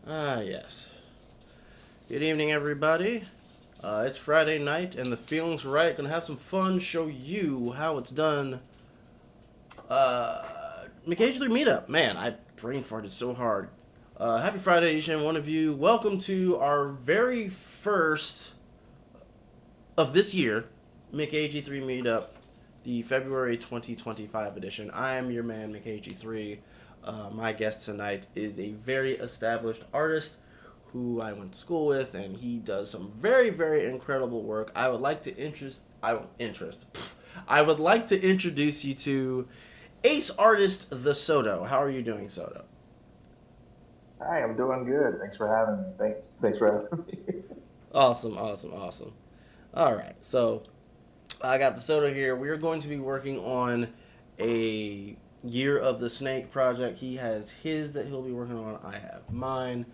Yes. Good evening, everybody. It's Friday night, and the feeling's right. Gonna have some fun, show you how it's done. McAgee3 Meetup. Man, I brain farted so hard. Happy Friday, each and one of you. Welcome to our very first of this year, McAgee3 Meetup, the February 2025 edition. I am your man, McAgee3. My guest tonight is a very established artist who I went to school with, and he does some very, very incredible work. I would like to I would like to introduce you to ace artist The.Soto. How are you doing, Soto? Hi, I'm doing good. Thanks for having me. Thanks for having me. Awesome, awesome, awesome. All right, so I got The.Soto here. We are going to be working on a Year of the Snake project. He has his that he'll be working on. I have mine.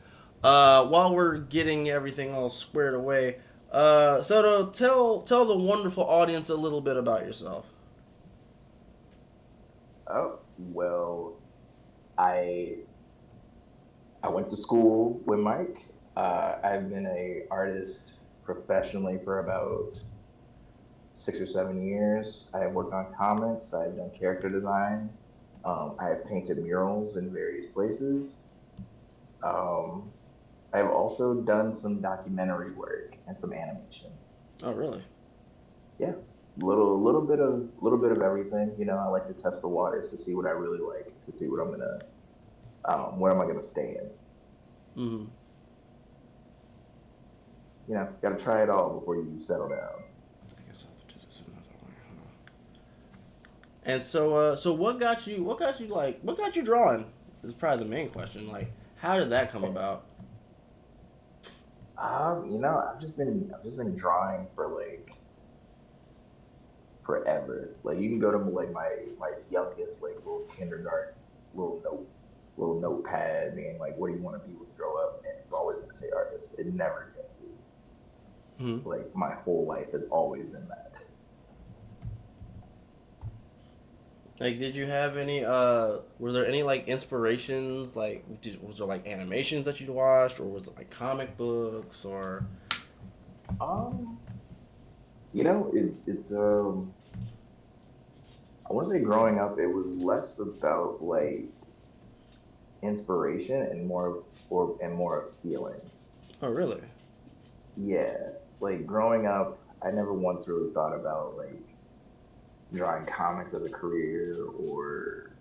While we're getting everything all squared away, Soto, tell the wonderful audience a little bit about yourself. Oh, well, I I went to school with Mike. I've been a artist professionally for about 6 or 7 years. I have worked on comics. I've done character design. I have painted murals in various places. Um, I have also done some documentary work and some animation. Oh, really? Yeah, little bit of everything. I like to test the waters to see what I really like, to see what I'm gonna where am I gonna stay in. Mm-hmm. Got to try it all before you settle down. And so what got you drawing? Is probably the main question. Like, how did that come about? I've just been drawing for like forever. Like you can go to like my youngest like little kindergarten little note little notepad being like, what do you want to be when you grow up? And it's always gonna say artist. It never changes. Hmm. Like my whole life has always been that. Like, did you have any? Were there any like inspirations? Like, was there like animations that you watched, or was it like comic books, or? Um, it's I want to say growing up, it was less about like inspiration and more of feeling. Oh, really? Yeah, like growing up, I never once really thought about like drawing comics as a career or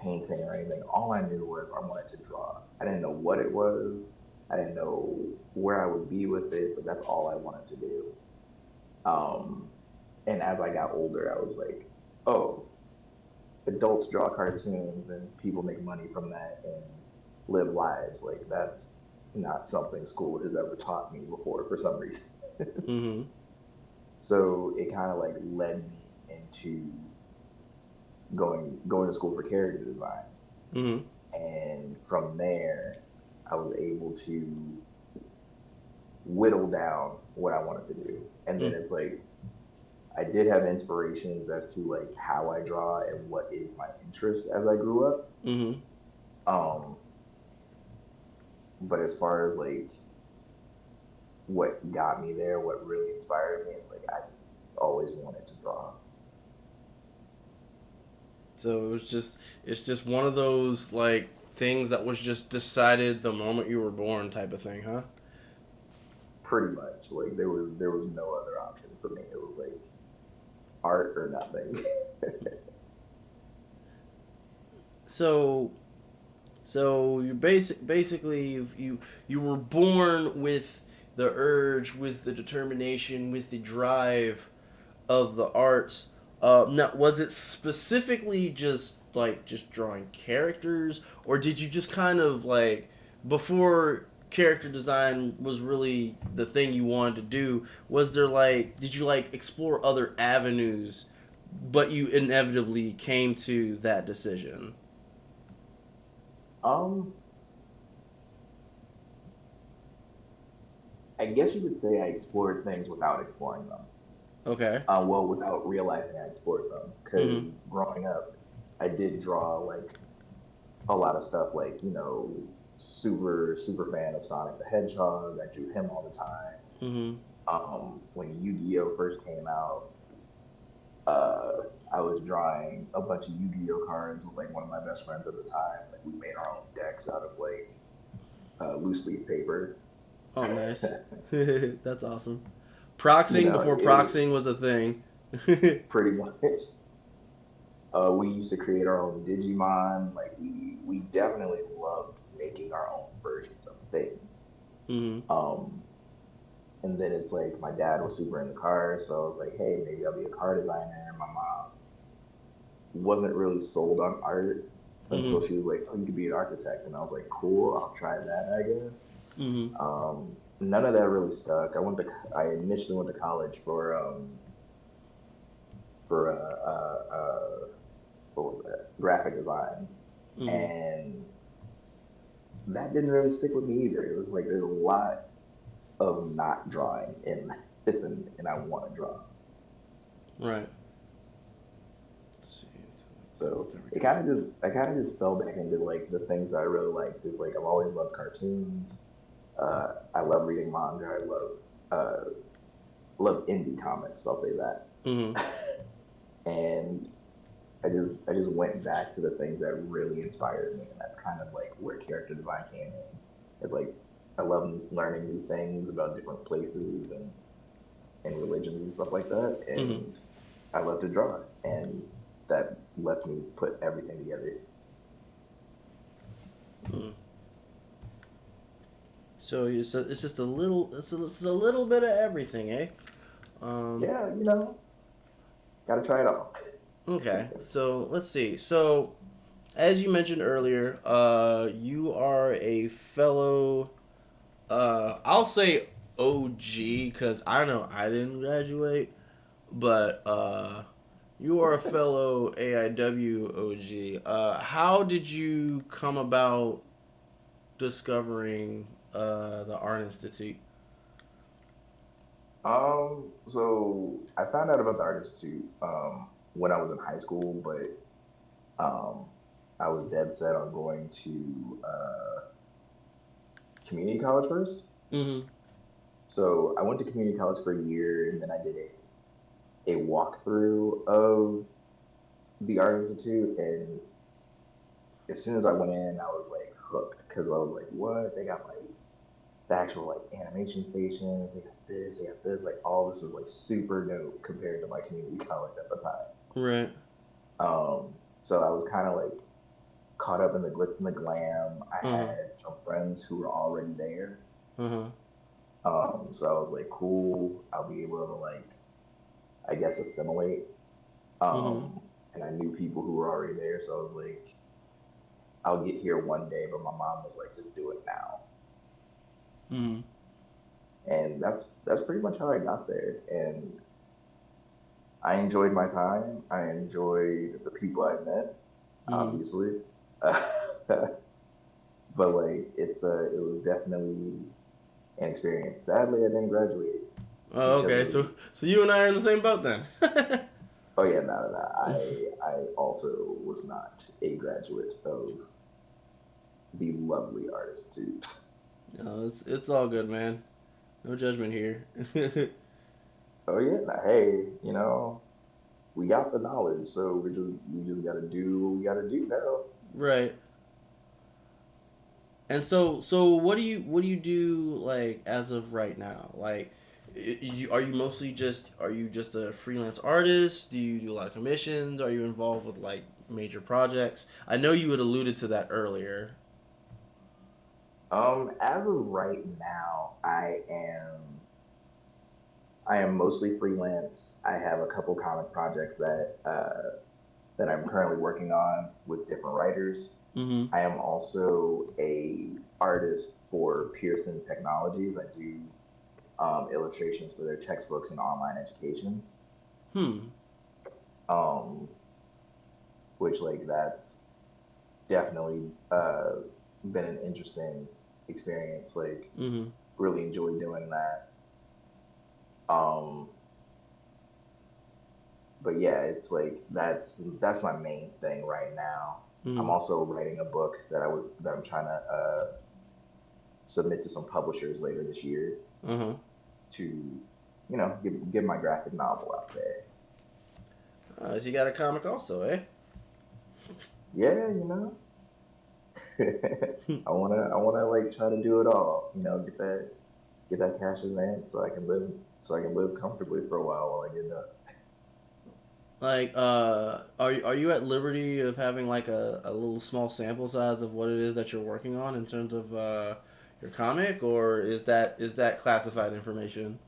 painting or anything. All I knew was I wanted to draw. I didn't know what it was. I didn't know where I would be with it, but that's all I wanted to do. Um, and as I got older, I was like, oh, adults draw cartoons and people make money from that and live lives. Like that's not something school has ever taught me before for some reason. Mm-hmm. So it kind of like led me into going to school for character design. Mm-hmm. And from there, I was able to whittle down what I wanted to do. And then it's like I did have inspirations as to like how I draw and what is my interest as I grew up. Mm-hmm. Um, but as far as like what got me there, what really inspired me, it's like I just always wanted to draw. So it's just one of those like things that was just decided the moment you were born, type of thing, huh? Pretty much. Like there was no other option for me. It was like art or nothing. So So you basically you were born with the urge, with the determination, with the drive of the arts. Now, was it specifically just drawing characters, or did you just kind of like before character design was really the thing you wanted to do? Was there like did you like explore other avenues, but you inevitably came to that decision? um, I guess you could say I explored things without exploring them. Okay. Well, without realizing I explored them, Mm-hmm. because growing up, I did draw like a lot of stuff, like super fan of Sonic the Hedgehog. I drew him all the time. Mm-hmm. When Yu-Gi-Oh first came out, uh, I was drawing a bunch of Yu-Gi-Oh cards with like one of my best friends at the time. Like we made our own decks out of like loose leaf paper. Oh, nice. That's awesome. You Proxing know, before it was proxing was a thing. pretty much. We used to create our own Digimon. Like we definitely loved making our own versions of things. Mm-hmm. Um, and then it's like my dad was super into cars, so I was like, hey, maybe I'll be a car designer. And my mom wasn't really sold on art Mm-hmm. until she was like, oh, you could be an architect, and I was like, cool, I'll try that, I guess. Mm-hmm. None of that really stuck. I initially went to college for what was that? Graphic design, Mm-hmm. and that didn't really stick with me either. It was like there's a lot of not drawing in this, and I want to draw. Right. Let's see. So There we it go. I kind of just fell back into like the things that I really liked. It's like I've always loved cartoons. I love reading manga. Uh, love indie comics. I'll say that. Mm-hmm. And I just went back to the things that really inspired me, and that's kind of like where character design came in. It's like I love learning new things about different places and religions and stuff like that, Mm-hmm. and I love to draw, and that lets me put everything together. Mm. So it's just a little it's a little bit of everything, eh? Um, Yeah, you know, gotta try it all. okay. So let's see. So as you mentioned earlier, you are a fellow. I'll say OG because I know I didn't graduate, but you are a fellow AIW OG. How did you come about discovering the Art Institute? So I found out about the Art Institute when I was in high school, but um, I was dead set on going to community college first. Mm-hmm. So I went to community college for a year, and then I did a walkthrough of the Art Institute, and as soon as I went in, I was like hooked because I was like, what? They got like the actual like animation stations, they got this, like all this is like super dope compared to my community college at the time. Right. So I was kind of like caught up in the glitz and the glam. I Uh-huh. had some friends who were already there. Uh-huh. So I was like, cool, I'll be able to like, I guess assimilate. Mm-hmm. And I knew people who were already there, so I was like, I'll get here one day, but my mom was like, just do it now. Mm-hmm. And that's pretty much how I got there. And I enjoyed my time. I enjoyed the people I met, Mm-hmm. obviously. But like it was definitely an experience. Sadly, I didn't graduate Oh, because okay. of So you and I are in the same boat then. oh yeah, no. I also was not a graduate of the lovely Art Institute. No, it's all good, man. No judgment here. Oh yeah, nah, hey, you know, we got the knowledge, so we just gotta do what we gotta do now. Right. And so what do you do like as of right now? Like are you mostly just are you just a freelance artist? Do you do a lot of commissions? Are you involved with like major projects? I know you had alluded to that earlier. As of right now, I am mostly freelance. I have a couple comic projects that I'm currently working on with different writers. Mm-hmm. I am also a artist for Pearson Technologies. I do illustrations for their textbooks and online education. Hmm. Um, which like that's definitely been an interesting experience. Like Mm-hmm. really enjoy doing that. Um, but yeah, it's like that's my main thing right now. I'm Mm-hmm. also writing a book that I'm trying to submit to some publishers later this year Uh huh. to, get my graphic novel out there. So you got a comic also, eh? Yeah, I wanna like try to do it all. Get that cash advance so I can live comfortably for a while I get done. Like, are you at liberty of having like a little small sample size of what it is that you're working on in terms of your comic, or is that classified information?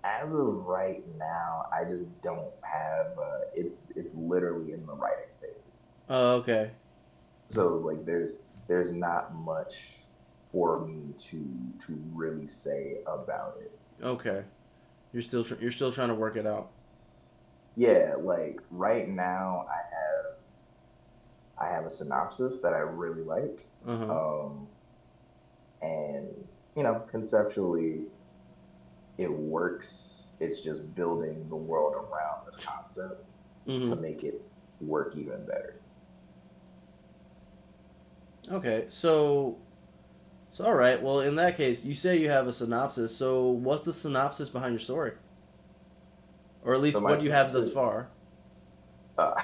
As of right now, I just don't have. It's literally in the writing phase, Oh, okay, so like there's not much for me to really say about it. okay. You're still trying to work it out. Yeah, like right now, I have a synopsis that I really like, Uh huh. um, and conceptually it works. It's just building the world around this concept to Mm-hmm. make it work even better. Okay, so all right. Well, in that case, you say you have a synopsis. So what's the synopsis behind your story, or at So least my what do you have thus synopsis, far? uh,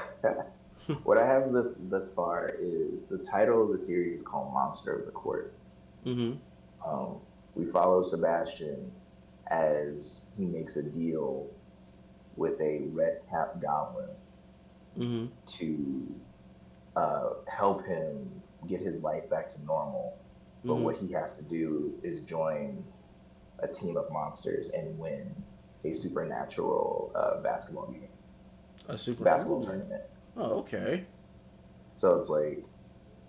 what I have thus far is the title of the series is called Monster of the Court. Mm-hmm. Um, we follow Sebastian as he makes a deal with a red cap goblin Mm-hmm. to help him get his life back to normal. But Mm-hmm. what he has to do is join a team of monsters and win a supernatural A super. basketball Ooh. tournament. Oh, okay. So it's like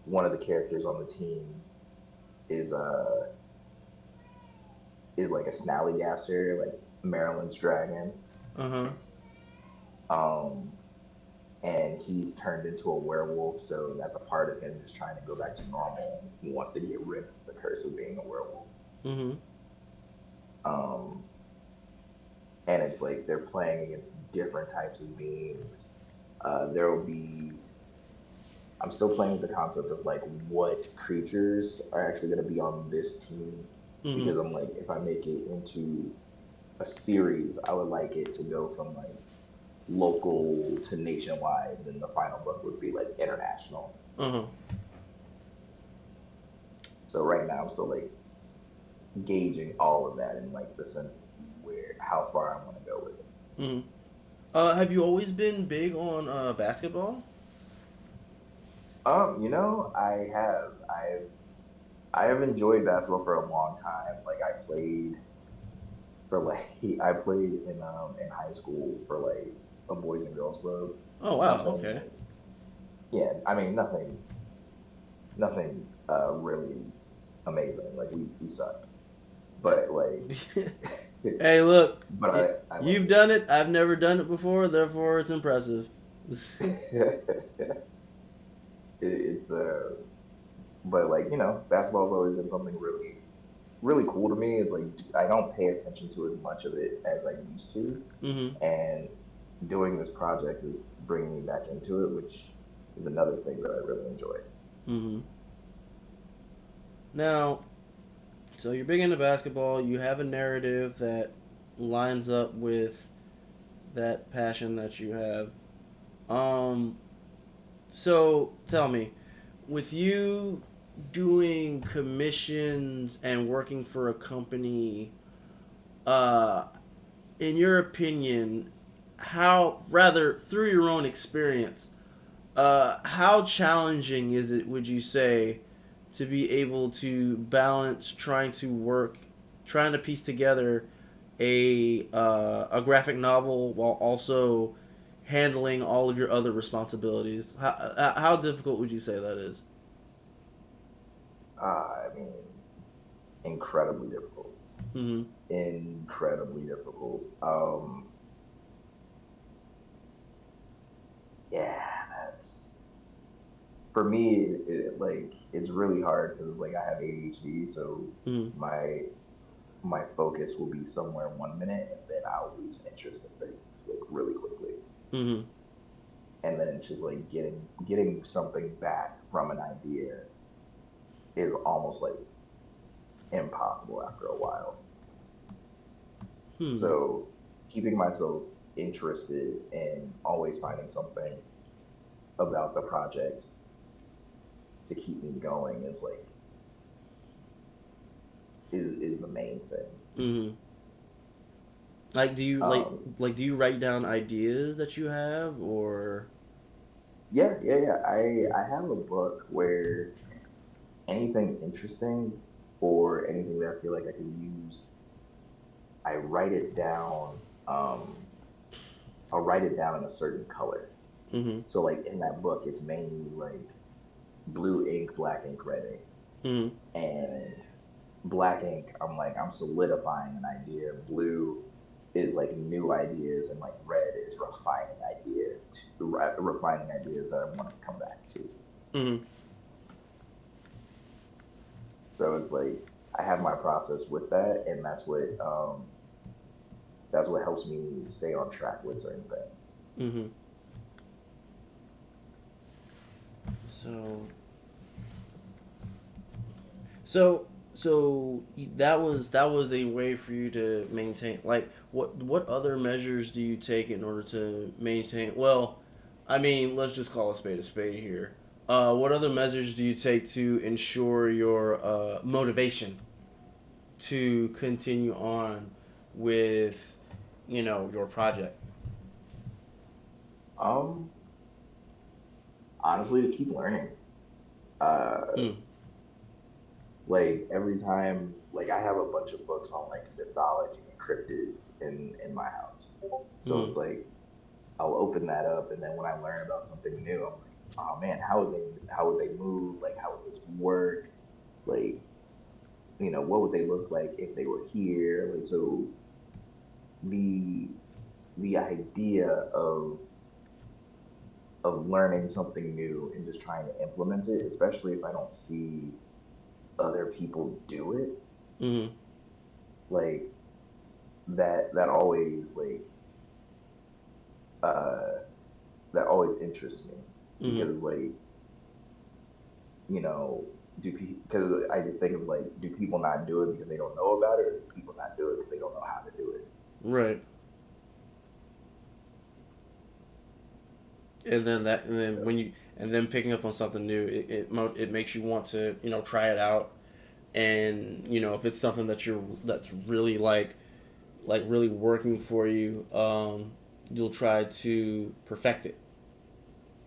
one of the characters on the team is is like a snallygaster, like Maryland's dragon. Uh huh. Um, and he's turned into a werewolf, so that's a part of him just trying to go back to normal. He wants to get rid of the curse of being a werewolf. Mm-hmm. Um, and it's like they're playing against different types of beings. There will be. I'm still playing with the concept of like what creatures are actually going to be on this team Mm-hmm. because I'm like, if I make it into a series, I would like it to go from like local to nationwide. Then the final book would be like international. Uh huh. So right now, I'm still like gauging all of that in like the sense of where how far I want to go with it. Mm-hmm. Have you always been big on basketball? I have enjoyed basketball for a long time. Like I played in high school for like a boys and girls club. Oh wow. Nothing Okay. like Yeah, I mean nothing really amazing. Like we sucked. But like Hey, look. but I You've liked done it. I've never done it before. Therefore, it's impressive. it. It's but like, basketball's always been something really really cool to me. It's like I don't pay attention to as much of it as I used to, Mm-hmm. and doing this project is bringing me back into it, which is another thing that I really enjoy. Mm-hmm. Now, so you're big into basketball. You have a narrative that lines up with that passion that you have. Um, so tell me, with you doing commissions and working for a company, uh, in your opinion, how rather through your own experience, how challenging is it? Would you say to be able to balance trying to piece together a graphic novel while also handling all of your other responsibilities? How difficult would you say that is? I mean, incredibly difficult, Mm-hmm. incredibly difficult. Yeah, that's for me. Like it's really hard because like I have ADHD, so Mm-hmm. my focus will be somewhere 1 minute, and then I'll lose interest in things like really quickly. Mm-hmm. And then it's just like getting something back from an idea is almost like impossible after a while. Hmm. So keeping myself interested and always finding something about the project to keep me going is like is the main thing. Mm-hmm. Like, do you Um, do you write down ideas that you have, or? yeah. I have a book where anything interesting or anything that I feel like I can use, I write it down. I'll write it down in a certain color. Mm-hmm. So like in that book, it's mainly like blue ink, black ink, red ink, Mm-hmm. and black ink. I'm solidifying an idea. Blue is like new ideas, and like red is refining ideas that I want to come back to. Mm-hmm. So it's like I have my process with that, and that's what helps me stay on track with certain things. Mm-hmm. So, so, that was a way for you to maintain. Like, what other measures do you take in order to maintain? Well, I mean, let's just call a spade here. What other measures do you take to ensure your motivation to continue on with, your project? Um, Honestly, to keep learning. Uh, Mm. like every time, like I have a bunch of books on like mythology and cryptids in my house. So Mm. it's like I'll open that up, and then when I learn about something new, I'm like, oh man, how would they move? Like how would this work? Like what would they look like if they were here? Like so the the idea of learning something new and just trying to implement it, especially if I don't see other people do it, Mm. like that always uh that always interests me Mm. because you know because I just think of like, do people not do it because they don't know about it, or do people not do it because they don't know how to do it? Right. And then So, picking up on something new, it makes you want to try it out. And if it's something that's really really working for you, you'll try to perfect it.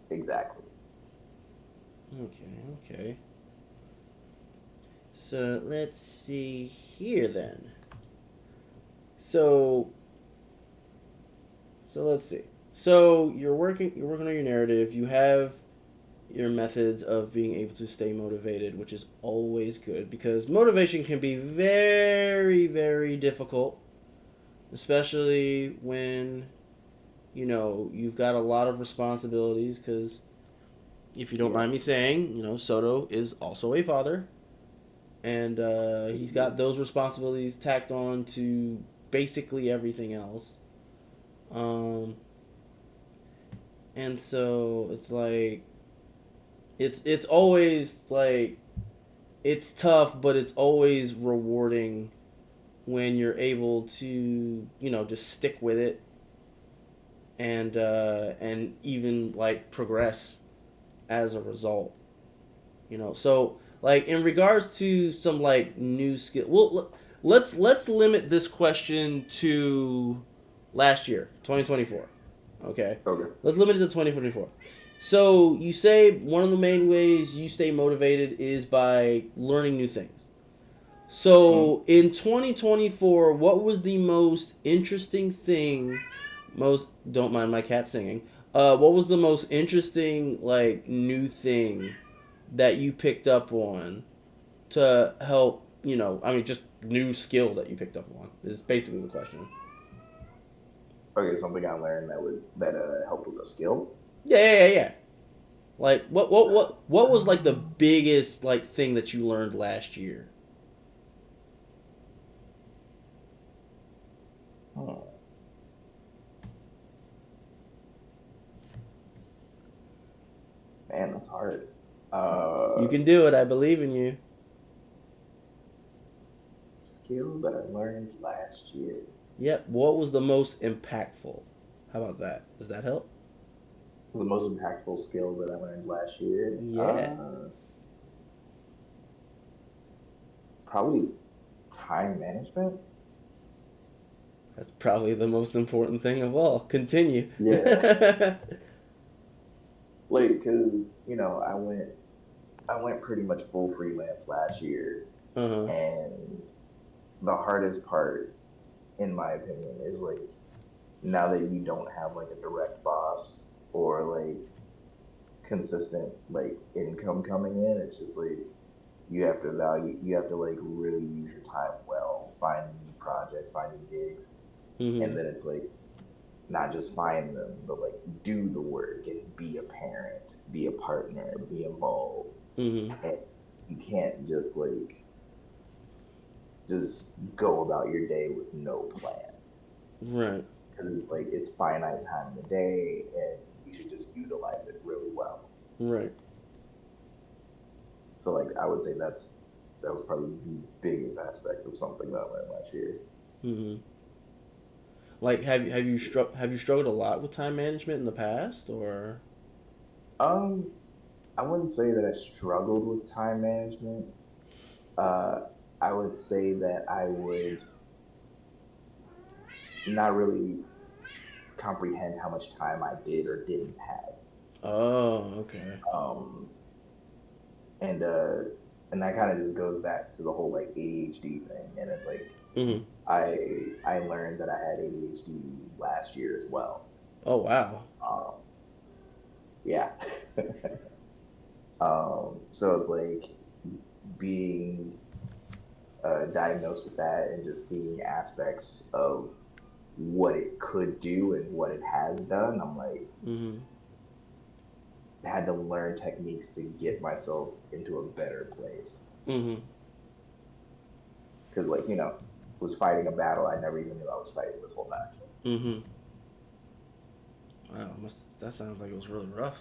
exactly. Okay. So let's see here then. So let's see. So you're working on your narrative. You have your methods of being able to stay motivated, which is always good because motivation can be very, very difficult, especially when you've got a lot of responsibilities. Because if you don't Yeah. mind me saying, Soto is also a father, and he's got those responsibilities tacked on to basically everything else. Um, and so it's like it's always like it's tough, but it's always rewarding when you're able to just stick with it and even like progress as a result. So like in regards to some like new skill, well, let's limit this question to last year, 2024. Okay, Okay. let's limit it to 2024. So you say one of the main ways you stay motivated is by learning new things. Mm. So in 2024, what was the most interesting thing? Most don't mind my cat singing. What was the most interesting like new thing that you picked up on to help? I mean, just new skill that you picked up on is basically the question. Okay, something I learned that helped with a skill. Yeah. Like what was like the biggest like thing that you learned last year? Hmm. Man, that's hard. You Uh, can do it. I believe in you. skill that I learned last year. Yep. What was the most impactful? How about that? Does that help? The most impactful skill that I learned last year. Yes. Probably time management. That's probably the most important thing of all. Continue. Yeah, like because I went pretty much full freelance last year, Uh-huh. and the hardest part, in my opinion, is like now that you don't have like a direct boss or like consistent like income coming in, it's just like you have to like really use your time well, finding new projects, finding gigs, Mm-hmm. and then it's like not just find them, but like do the work and be a parent, be a partner, be involved. Mm-hmm. And you can't just go about your day with no plan Right. because it's like it's finite time in the day and you should just utilize it really well. Right. So like I would say that was probably the biggest aspect of something that I learned last year. Mm-hmm. Like, have you struggled a lot with time management in the past, or? Um, I wouldn't say that I struggled with time management. Uh, I would say that I would not really comprehend how much time I did or didn't have. Oh, okay. Um, and uh, and that kind of just goes back to the whole like ADHD thing. And it's like Mm-hmm. I learned that I had ADHD last year as well. Oh, wow. Um, yeah. So it's like being diagnosed with that and just seeing aspects of what it could do and what it has done. I'm like, Mm-hmm. had to learn techniques to get myself into a better place. Mm-hmm. Because, like, was fighting a battle I never even knew I was fighting this whole time. Mm-hmm. Wow, that sounds like it was really rough.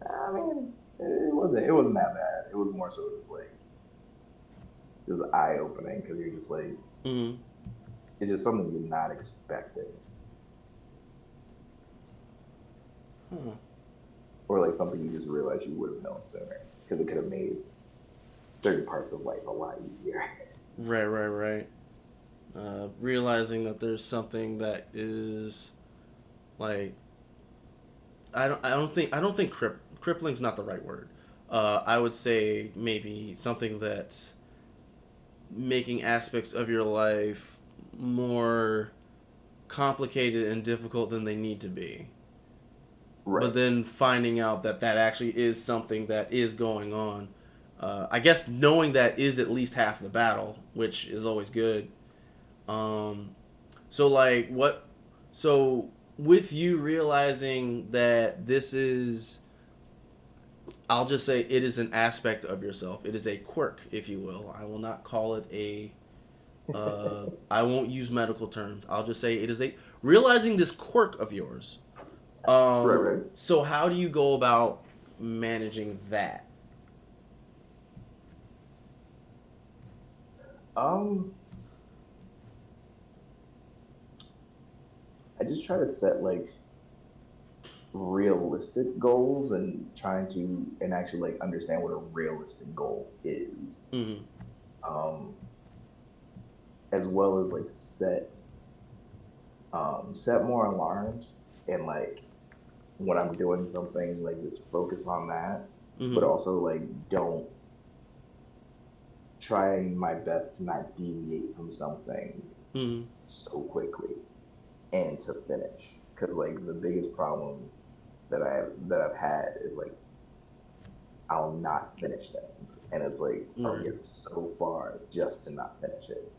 I mean, it wasn't that bad. It was more so just like just eye opening because you're just like Mm-hmm. it's just something you're not expecting, Huh. or like something you just realize you would have known sooner because it could have made certain parts of life a lot easier. Right, right, right. Realizing that there's something that is like I don't think crippling's not the right word. I would say maybe something that's making aspects of your life more complicated and difficult than they need to be. But Right. then finding out that that actually is something that is going on. I guess knowing that is at least half the battle, which is always good. Um, so like what? So with you realizing that this is, I'll just say it is an aspect of yourself. It is a quirk, if you will. I will not call it a. I won't use medical terms. I'll just say it is a realizing this quirk of yours. Right, right. So how do you go about managing that? Um, I just try to set like realistic goals and trying to and actually like understand what a realistic goal is. Mm-hmm. Um, as well as like set more alarms and like when I'm doing something like just focus on that, but Mm-hmm. also like don't trying my best to not deviate from something Mm-hmm. so quickly and to finish. Because like the biggest problem that I've had is like I'll not finish things, and it's like I'll Right. get so far just to not finish it.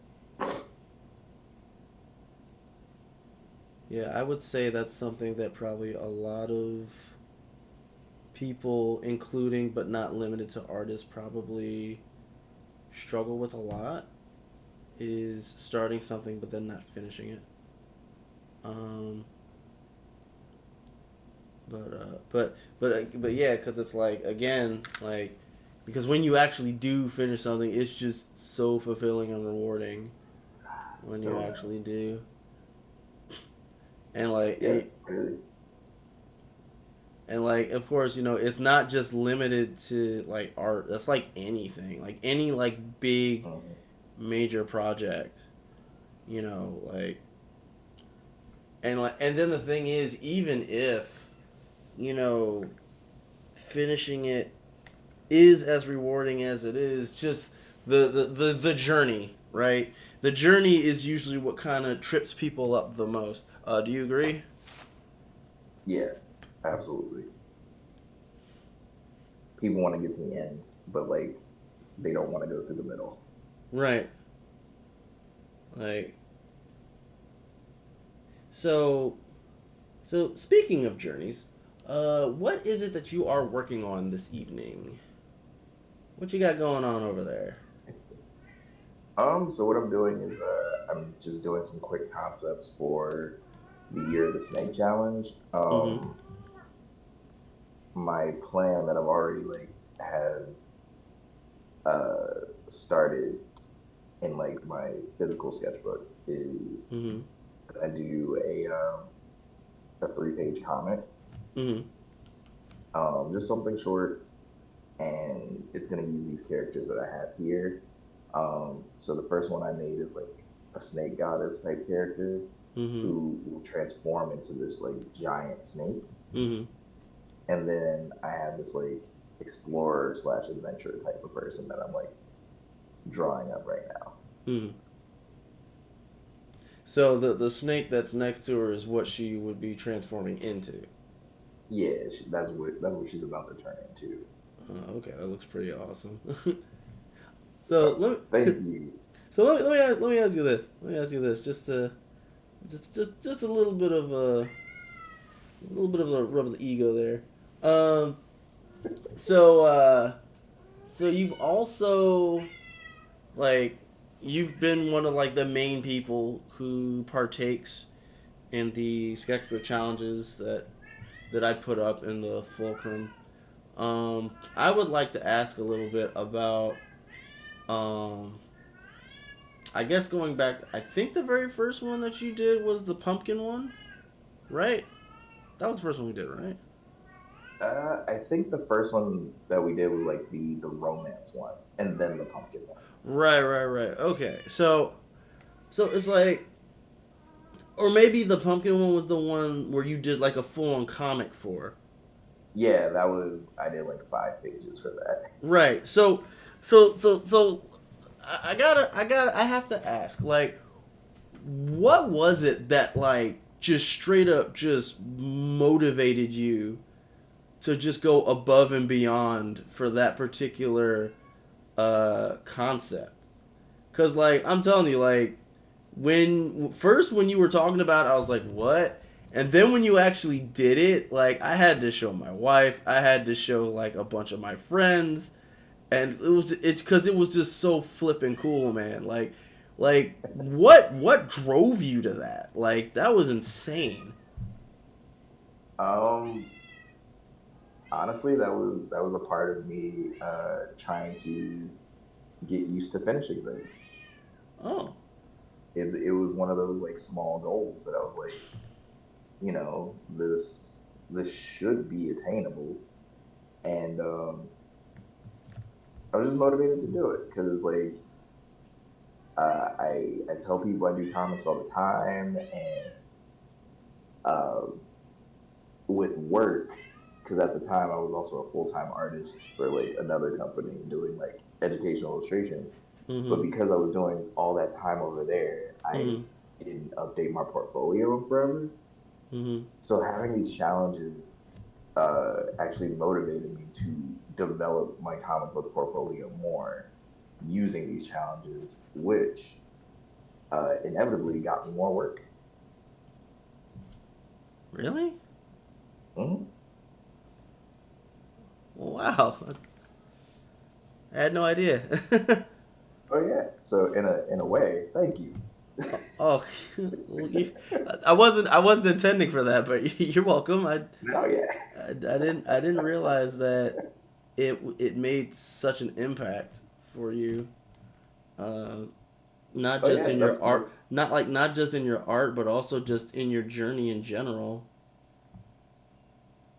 Yeah, I would say that's something that probably a lot of people, including but not limited to artists, probably struggle with a lot. Is starting something but then not finishing it. Um, but yeah, because it's like again, like Because when you actually do finish something, it's just so fulfilling and rewarding when you So actually nice. do. And like, Yeah, really. and like, of course, it's not just limited to like art. That's like anything, like any like big Mhm. major project. Like, and then the thing is, even if you know finishing it is as rewarding as it is, just the journey, right? The journey is usually what kind of trips people up the most. Do you agree? Yeah, absolutely. People want to get to the end, but like they don't want to go through the middle. Right. Like, so so speaking of journeys, what is it that you are working on this evening? What you got going on over there? So what I'm doing is I'm just doing some quick concepts for the Year of the Snake Challenge. Mm-hmm. My plan that I've already like have started in like my physical sketchbook is Mm-hmm. I do a 3-page comic, Mm-hmm. just something short, and it's gonna use these characters that I have here. So the first one I made is like a snake goddess type character Mm-hmm. who will transform into this like giant snake, Mm-hmm. and then I have this like explorer slash adventurer type of person that I'm like drawing up right now. Mm-hmm. So the snake that's next to her is what she would be transforming into. Yeah, that's what she's about to turn into. Okay, that looks pretty awesome. so let me, Thank you. so let me ask you this. Let me ask you this. Just a little bit of a rub of the ego there. Um. So so you've also like you've been one of like the main people who partakes in the sketchbook challenges that I put up in the fulcrum. I would like to ask a little bit about um, I guess going back. I think the very first one that you did was the pumpkin one, right? That was the first one we did, right? I think the first one that we did was like the romance one, and then the pumpkin one. Right. Okay, so it's like, or maybe the pumpkin one was the one where you did like a full on comic for. Yeah, that was I did like 5 pages for that. Right. So I have to ask, like, what was it that like just straight up just motivated you to just go above and beyond for that particular concept? Cause like I'm telling you, like when you were talking about it, I was like, what? And then when you actually did it, like I had to show my wife, I had to show like a bunch of my friends, and it's because it was just so flipping cool, man. Like what drove you to that? Like that was insane. Um, Honestly, that was a part of me trying to get used to finishing things. Oh, It was one of those like small goals that I was like, this should be attainable, and I was just motivated to do it because like I tell people I do comics all the time, and uh, with work, because at the time I was also a full-time artist for like another company doing like educational illustration. But mm-hmm, because I was doing all that time over there, I mm-hmm, didn't update my portfolio in forever. mm-hmm. So having these challenges actually motivated me to develop my comic book portfolio more using these challenges, which inevitably got me more work. Really? Hmm. Wow, I had no idea. Oh yeah. So in a way, thank you. Oh, well, I wasn't intending for that, but you're welcome. No, yeah. I didn't realize that it made such an impact for you, uh, not Oh just yeah, in your art, that's not just in your art, but also just in your journey in general.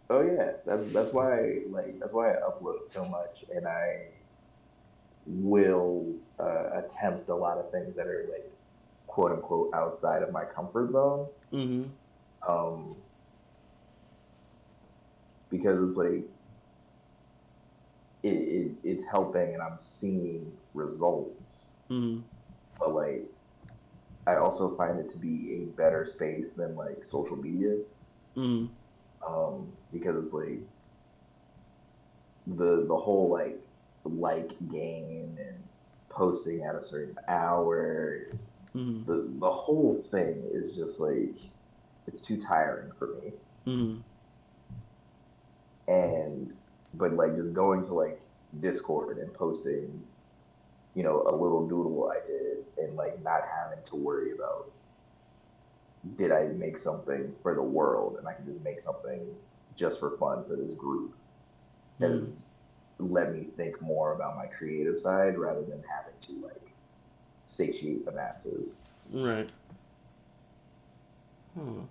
oh yeah, that's why that's why I upload so much, and I will attempt a lot of things that are like quote unquote outside of my comfort zone. Mm-hmm. Um, because it's like it's helping and I'm seeing results. Mm-hmm. But like I also find it to be a better space than like social media. Mm-hmm. Because it's like the whole like game and posting at a certain hour, Mm-hmm. the whole thing is just like it's too tiring for me. Mm-hmm. And but like just going to like Discord and posting, a little doodle I did and like not having to worry about did I make something for the world and I can just make something just for fun for this group Mm-hmm. has let me think more about my creative side rather than having to like satiate the masses. Right. Huh.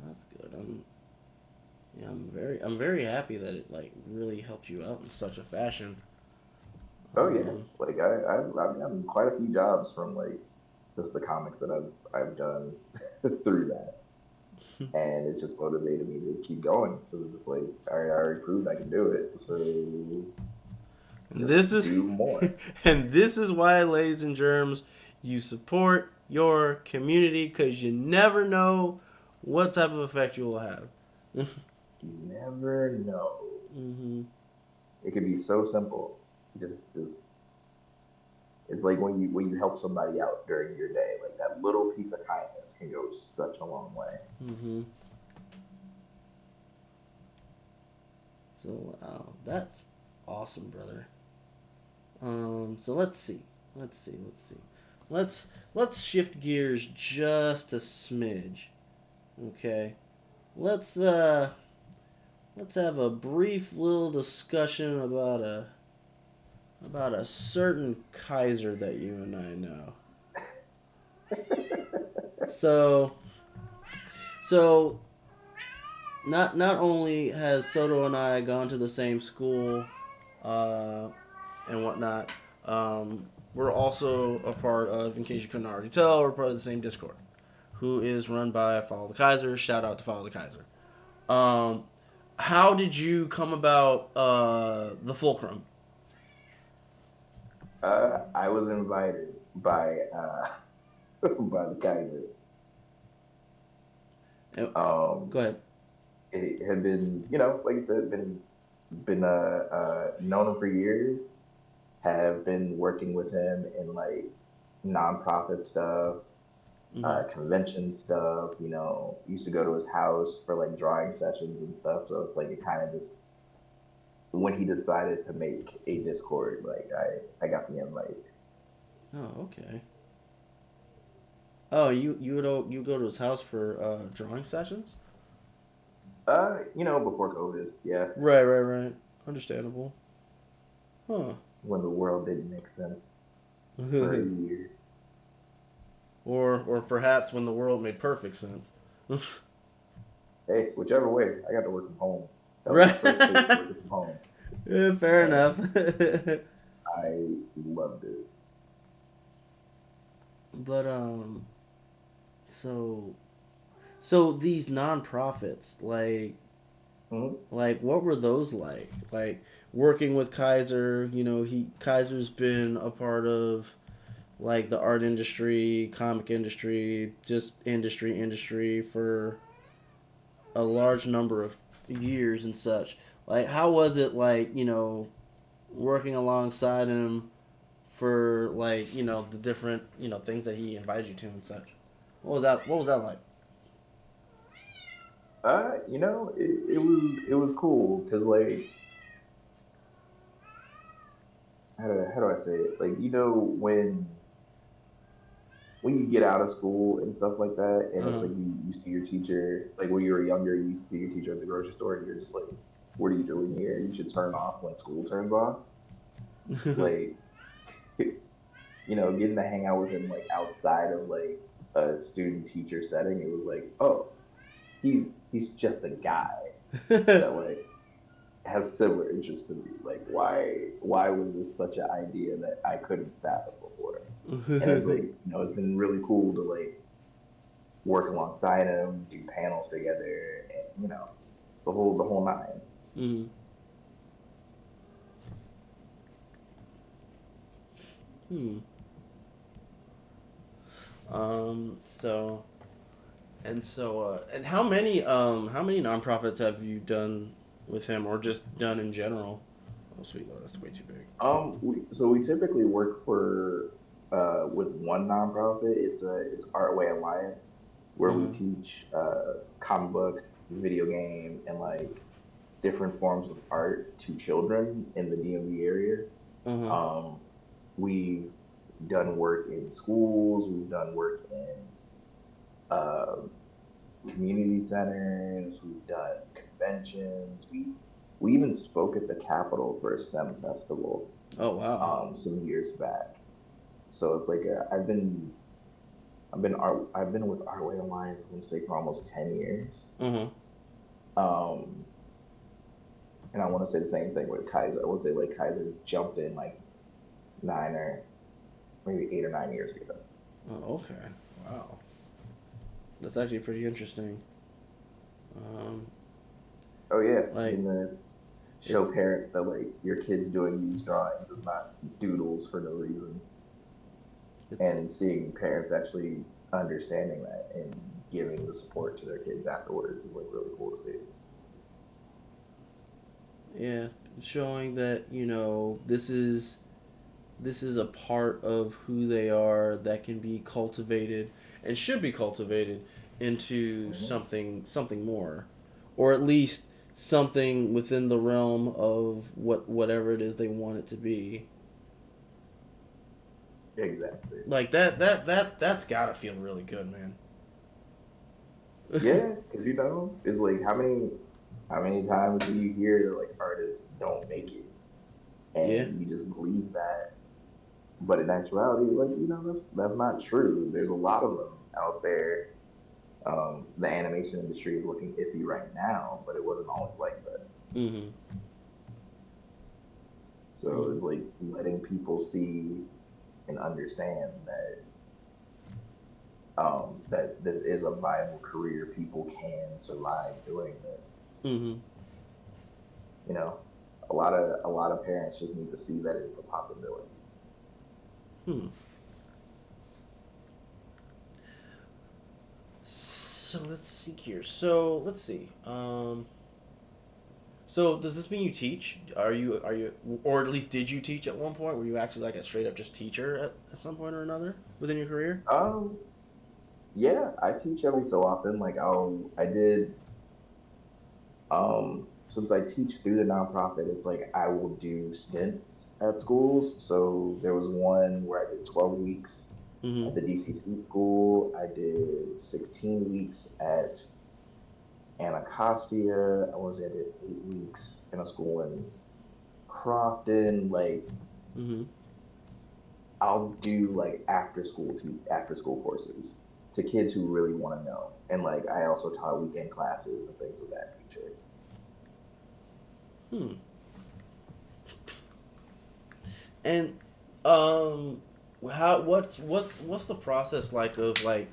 That's good. I'm very happy that it like really helped you out in such a fashion. Oh yeah, Um, like I've gotten quite a few jobs from like just the comics that I've done through that, and it's just motivated me to keep going because it's just like I already proved I can do it, so and just this is do more. and this is why, ladies and germs, you support your community because you never know what type of effect you will have. You never know. Mm-hmm. It can be so simple. Just it's like when you help somebody out during your day, like that little piece of kindness can go such a long way. Mm-hmm. So wow, that's awesome, brother. So let's see. Let's shift gears just a smidge. Okay. Let's uh let's have a brief little discussion about a certain Kaiser that you and I know. So so not only has Soto and I gone to the same school, uh, and whatnot, we're also a part of. In case you couldn't already tell, we're part of the same Discord, who is run by Follow the Kaiser. Shout out to Follow the Kaiser. Um, how did you come about the fulcrum? I was invited by by the Kaiser. Uh, Um, Go ahead. it had been, like you said, been known him for years. Have been working with him in like nonprofit stuff, Mm-hmm. convention stuff. Used to go to his house for like drawing sessions and stuff. So it's like it kind of just when he decided to make a Discord, like I got the invite. Oh, okay. Oh, you go to his house for drawing sessions? Before COVID, yeah, Right, right, right. Understandable. Huh. when the world didn't make sense for a year. Or perhaps when the world made perfect sense. Hey, whichever way, I got to work from home. That was my first taste Right. working from home, Yeah, fair and enough. I loved it. But so so these nonprofits, Mhm. like what were those like? Like working with Kaiser, he Kaiser's been a part of like the art industry, comic industry, just industry for a large number of years and such. Like how was it like, working alongside him for like, the different, things that he invited you to and such? What was that like? It was cool because like how do I say it? Like when when you get out of school and stuff like that, and it's Uh-huh. like you see your teacher, like when you were younger, you see your teacher at the grocery store, and you're just like, what are you doing here? You should turn off when school turns off. Like, getting to hang out with him like outside of like a student teacher setting, it was like, oh, he's just a guy that like has similar interests to me. Like, why was this such an idea that I couldn't fathom before? And it's like, it's been really cool to like work alongside him, do panels together, and the whole nine. Mm. Hmm. So and how many nonprofits have you done with him, or just done in general? Oh, sweet Lord, that's way too big. We typically work for with one nonprofit. It's Artway Alliance, where we Uh-huh. teach comic book, video game, and like different forms of art to children in the DMV area. Uh-huh. Um, we've done work in schools. We've done work in uh, community centers. We've done conventions. We even spoke at the Capitol for a STEM festival Oh wow. some years back. So it's like I've been with Artway Alliance, I want to say, for almost 10 years. Uh-huh. Um, and I want to say the same thing with Kaiser. I would say like Kaiser jumped in like 9 or maybe 8 or 9 years ago. Oh, okay. Wow. That's actually pretty interesting. Um, Oh yeah, like getting to show it's parents that like your kids doing these drawings is not doodles for no reason, it's and seeing parents actually understanding that and giving the support to their kids afterwards is like really cool to see. yeah, showing that, this is a part of who they are that can be cultivated and should be cultivated into Hmm. something more, or at least something within the realm of whatever it is they want it to be. Exactly. Like that's gotta feel really good, man. Yeah, because it's like how many times do you hear that like artists don't make it, Yeah. and you just believe that, but in actuality, like that's not true. There's a lot of them out there. The animation industry is looking iffy right now, but it wasn't always like that. Mm-hmm. So Mm-hmm. it's like letting people see and understand that this is a viable career. People can survive doing this. Mm-hmm. You know, a lot of parents just need to see that it's a possibility. Hmm. So let's see here. So let's see. So does this mean you teach? Are you or at least did you teach at one point? Were you actually like a straight up just teacher at some point or another within your career? Um, yeah, I teach every so often. Like I did since I teach through the nonprofit, it's like I will do stints at schools. So there was one where I did 12 weeks Mm-hmm. at the DCC school. I did 16 weeks at Anacostia. I want to say I did 8 weeks in a school in Crofton. Like Mm-hmm. I'll do like after school courses to kids who really want to know. And like I also taught weekend classes and things of that nature. Hmm. And um, how what's the process like of like,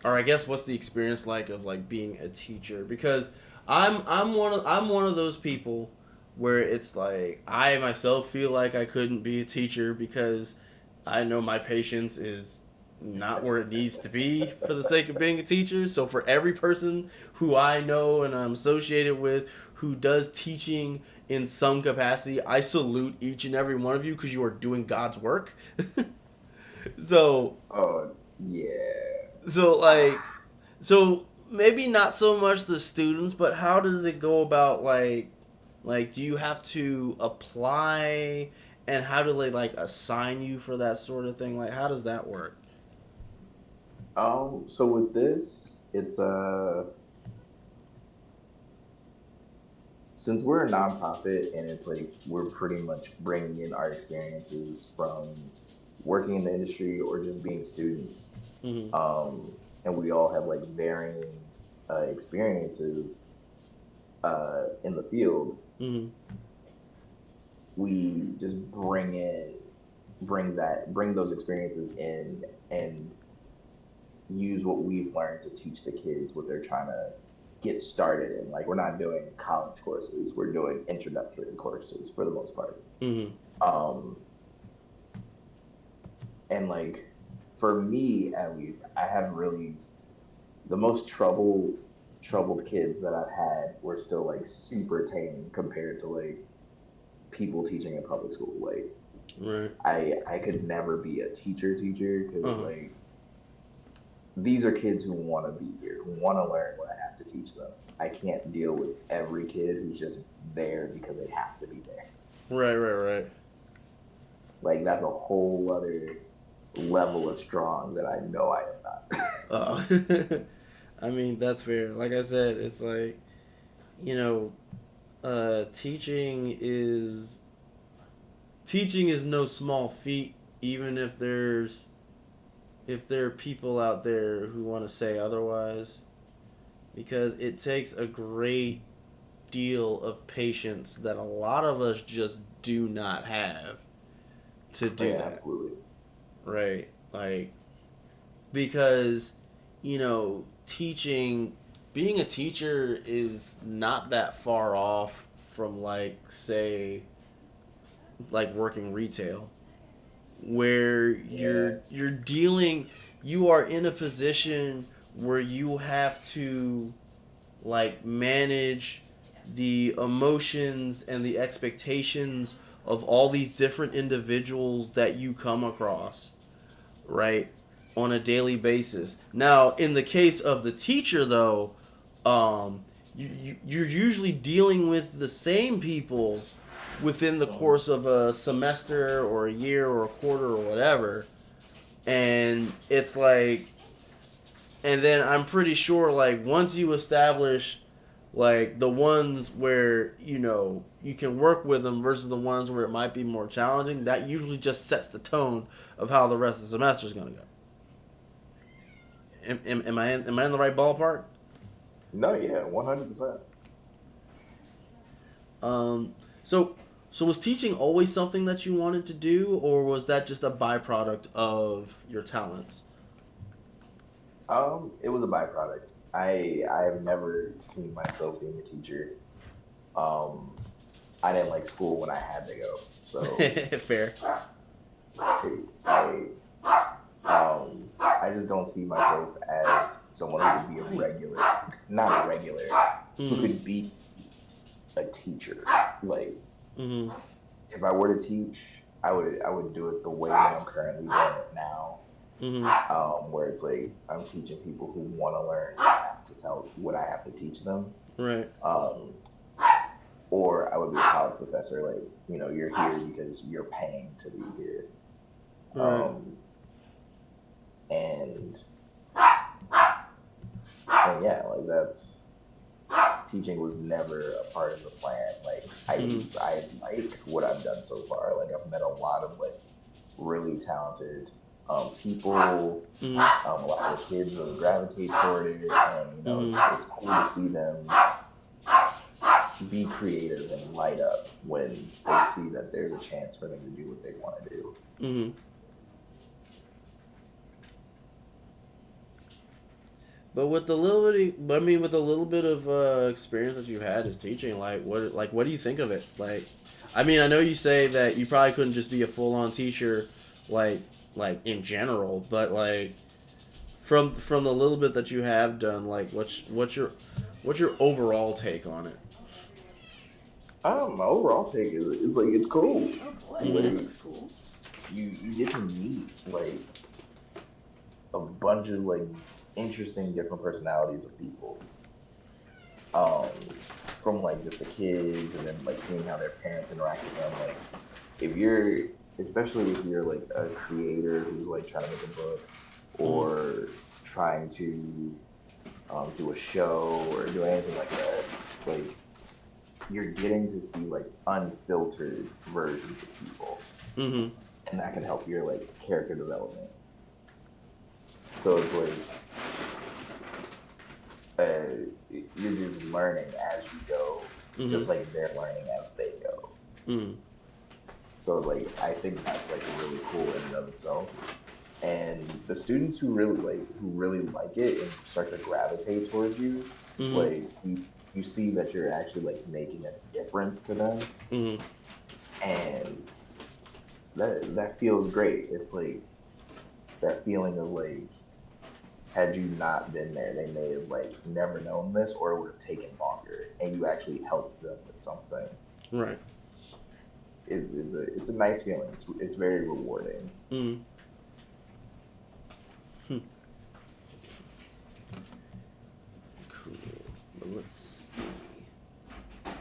or I guess what's the experience like of like being a teacher? Because I'm one of those people where it's like I myself feel like I couldn't be a teacher because I know my patience is not where it needs to be for the sake of being a teacher. So for every person who I know and I'm associated with who does teaching in some capacity, I salute each and every one of you because you are doing God's work. so Oh yeah. so like so maybe not so much the students, but how does it go about do you have to apply, and how do they like assign you for that sort of thing? Like how does that work? So with this, it's since we're a nonprofit and it's like we're pretty much bringing in our experiences from working in the industry or just being students, Mm-hmm. um, and we all have like varying experiences in the field. Mm-hmm. We just bring those experiences in and use what we've learned to teach the kids what they're trying to get started in. Like we're not doing college courses, we're doing introductory courses for the most part. Mm-hmm. Um, and like for me at least, I haven't really the most troubled kids that I've had were still like super tame compared to like people teaching in public school. Like Right. I could never be a teacher because Uh-huh. like these are kids who want to be here, who want to learn what I have to teach them. I can't deal with every kid who's just there because they have to be there. Right, right, right. Like that's a whole other level of strong that I know I am not. Uh, I mean, that's fair. Like I said, it's like, you know, teaching is no small feat, even if there are people out there who want to say otherwise, because it takes a great deal of patience that a lot of us just do not have to do Yeah, that. absolutely. Right? Like, because, teaching, being a teacher is not that far off from, like, say, like working retail, where Yeah, you are in a position where you have to, like, manage the emotions and the expectations of all these different individuals that you come across, right, on a daily basis. Now, in the case of the teacher, though, you're usually dealing with the same people within the mhm. course of a semester or a year or a quarter or whatever. And it's like, and then I'm pretty sure, like, once you establish, like, the ones where, you can work with them versus the ones where it might be more challenging, that usually just sets the tone of how the rest of the semester is going to go. Am I in the right ballpark? No, yeah, 100%. Um, so so was teaching always something that you wanted to do, or was that just a byproduct of your talents? It was a byproduct. I have never seen myself being a teacher. Um, I didn't like school when I had to go, so Fair. I I just don't see myself as someone who could be a Right. regular, not a regular, who Mm-hmm. could be a teacher. Like Mm-hmm. if I were to teach, I would do it the way that I'm currently doing it now, Mm-hmm. where it's like I'm teaching people who want to learn what I have to tell what I have to teach them. Right. Um, or I would be a college professor, like you're here because you're paying to be here. Right. Um, and and yeah, like that's teaching was never a part of the plan. Like Mm-hmm. I like what I've done so far. Like I've met a lot of like really talented people. Mm-hmm. A lot of the kids really gravitate toward it, and Mm-hmm. it's cool to see them be creative and light up when they see that there's a chance for them to do what they want to do. Mm-hmm. But with the little bit, I mean, with a little bit of experience that you've had as teaching, what do you think of it? Like, I mean, I know you say that you probably couldn't just be a full on teacher, like, in general, but like from the little bit that you have done, like, what's your overall take on it? My overall take is like it's cool. Oh boy, that Mm-hmm. Like looks cool. you get to meet like a bunch of like interesting different personalities of people. Um, from like just the kids and then like seeing how their parents interact with them. Like if you're especially if you're like a creator who's like trying to make a book Mm-hmm. or trying to do a show or do anything like that, like you're getting to see like unfiltered versions of people, Mm-hmm. and that can help your like character development. So it's like you're just learning as you go, Mm-hmm. just like they're learning as they go. Mm-hmm. So like I think that's like really cool in and of itself. And the students who really like it and start to gravitate towards you, Mm-hmm. like you see that you're actually like making a difference to them, Mm-hmm. and that feels great. It's like that feeling of like had you not been there, they may have like never known this or it would have taken longer, and you actually helped them with something. Right. It's a nice feeling. It's very rewarding. Mm-hmm. Hmm. Cool. But let's see. So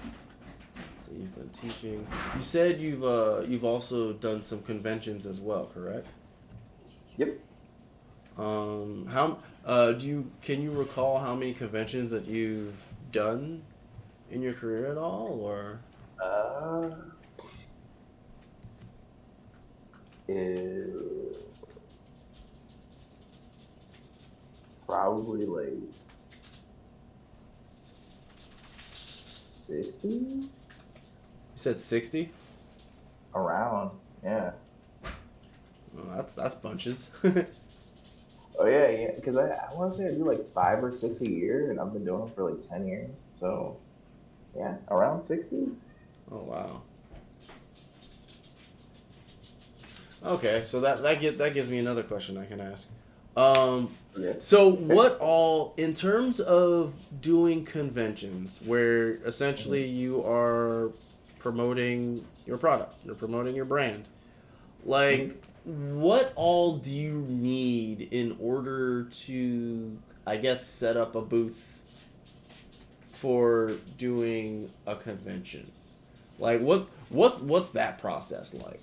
you've been teaching. You said you've also done some conventions as well, correct? Yep. How do you can you recall how many conventions that you've done in your career at all, or? Uh, it, probably like 60 You said 60? around. Yeah. Oh, that's bunches. Oh yeah, yeah. Because I want to say I do like 5 or 6 a year, and I've been doing them for like 10 years. So yeah, around 60. Oh wow. Okay, so that gives me another question I can ask. Um, Yeah. so what all in terms of doing conventions where essentially Mhm. you are promoting your product, you're promoting your brand. Like, Mhm. what all do you need in order to, I guess, set up a booth for doing a convention? Like, what's that process like?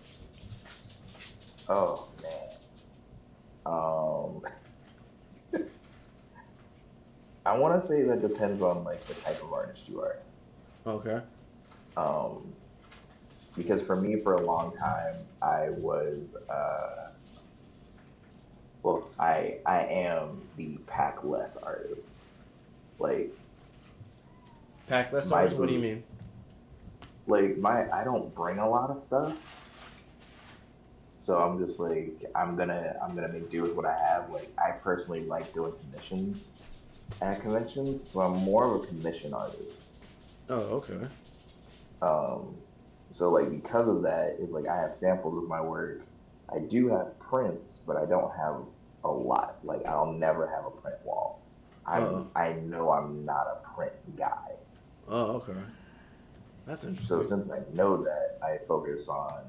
Oh man. Um, I want to say that depends on like the type of artist you are. Okay. Um, because for me, for a long time, I was well, I am the pack less artist. Like Pack less my artists? What do you booth, mean? like my I don't bring a lot of stuff, so I'm just like I'm gonna make do with what I have. Like I personally like doing commissions at conventions, so I'm more of a commission artist. Oh, okay. Um, so like because of that, it's like I have samples of my work. I do have prints, but I don't have a lot. Like I'll never have a print wall. Uh, I know I'm not a print guy. oh, okay. That's So interesting. since I know that, I focus on,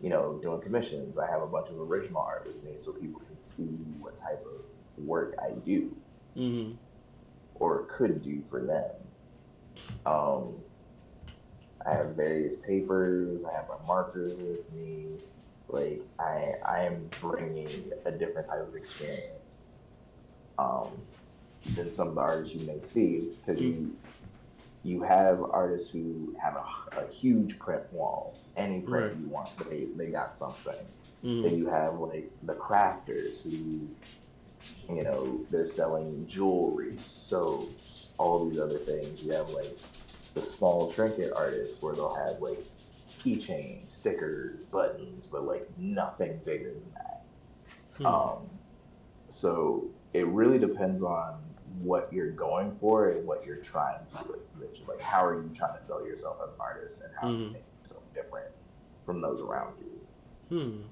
doing commissions. I have a bunch of original art with me so people can see what type of work I do Mm-hmm. or could do for them. Um, I have various papers. I have my markers with me. Like I am bringing a different type of experience um, than some of the artists you may see because you have artists who have a huge print wall. Any print Right. you want, they got something. Mm-hmm. Then you have like the crafters who, they're selling jewelry, soaps, all these other things. You have like the small trinket artists where they'll have like keychains, stickers, buttons, but like nothing bigger than that. Hmm. So it really depends on what you're going for and what you're trying to do at convention. Like, how are you trying to sell yourself as an artist, and how can you Mm-hmm. make yourself different from those around you? Hmm.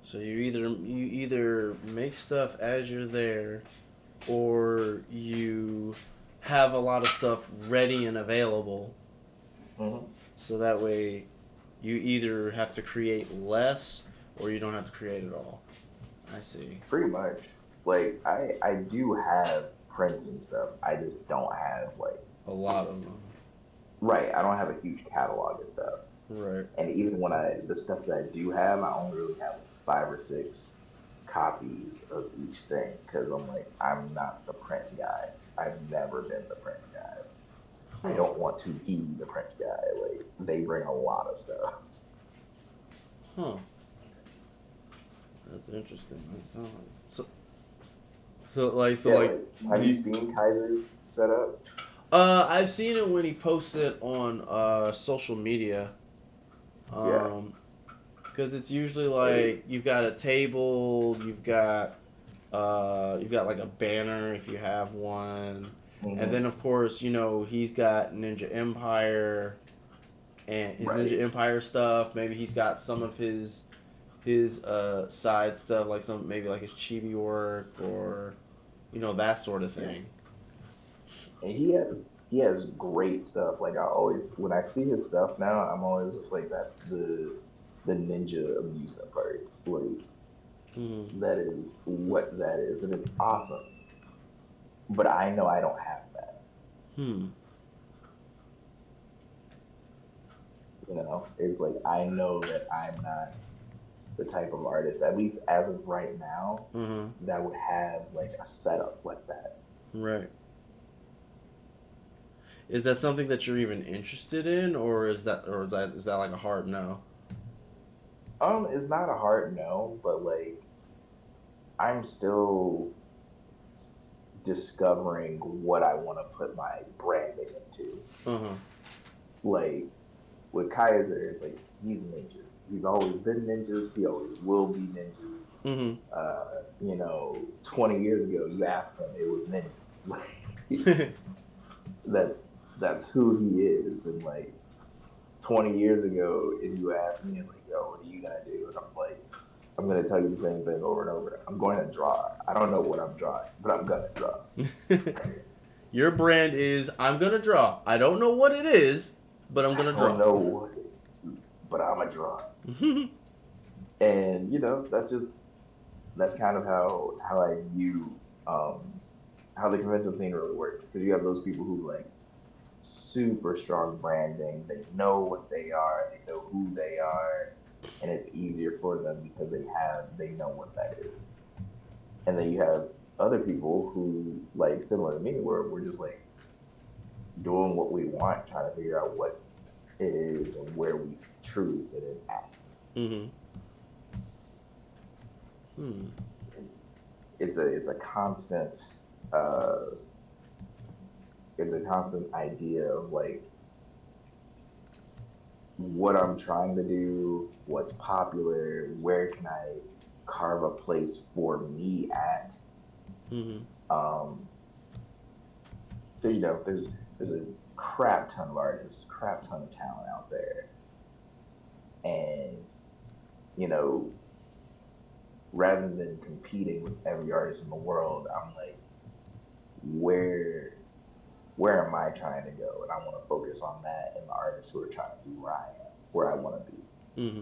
So you either make stuff as you're there, or you have a lot of stuff ready and available. Hmm. So that way, you either have to create less, or you don't have to create at all. I see. Pretty much. Like, I do have prints and stuff. I just don't have like A lot of them. right. I don't have a huge catalog of stuff. Right. And even when the stuff that I do have, I only really have like 5 or 6 copies of each thing because I'm like, I'm not the print guy. I've never been the print guy. I Huh. don't want to be the print guy. Like they bring a lot of stuff. Huh. That's interesting. That's so. So Yeah, like, like have you seen Kaiser's setup? I've seen it when he posts it on social media. Yeah. Um, because it's usually Hey. like you've got a table, you've got like a banner if you have one, and then Hmm. of course he's got Ninja Empire and his Ninja Right. Empire stuff. Maybe he's got some of his side stuff like some maybe like his chibi work or that sort of Yeah. thing. And he has great stuff. Like I always when I see his stuff now, I'm always just like, that's the ninja amusement park. Like Mm. that is what that is, and it's awesome. But I know I don't have that. Hmm. It's like I know that I'm not the type of artist, at least as of right now, Uh-huh. that would have like a setup like that. Right. Is that something that you're even interested in, or is that like a hard no? It's not a hard no, but like I'm still discovering what I want to put my branding into. Uh huh. Like with Kaiser, it's like he's ninjas. He's always been ninjas. He always will be ninjas. Mm-hmm. 20 years ago, you asked him, it was ninjas. Like that's that's who he is. And like 20 years ago, if you asked me, like, yo, what are you gonna do? And I'm like, I'm gonna tell you the same thing over and over. I'm going to draw. I don't know what I'm drawing, but I'm gonna draw. Your brand is I'm gonna draw. I don't know what it is, but I'm I gonna don't draw. know what it is, but I'm a draw. And that's kind of how I view how the convention scene really works, because you have those people who like super strong branding. They know what they are. They know who they are, and it's easier for them because they know what that is. And then you have other people who like similar to me, where we're just like doing what we want, trying to figure out what it is and where we truly fit in at. Mm-hmm. Hmm. It's it's a constant uh idea of like what I'm trying to do, what's popular, where can I carve a place for me at. Mm-hmm. Um, so, there's a crap ton of artists, crap ton of talent out there, and you know, rather than competing with every artist in the world, I'm like, where where am I trying to go? And I want to focus on that and the artists who are trying to be where I am, where I want to be, Mm-hmm.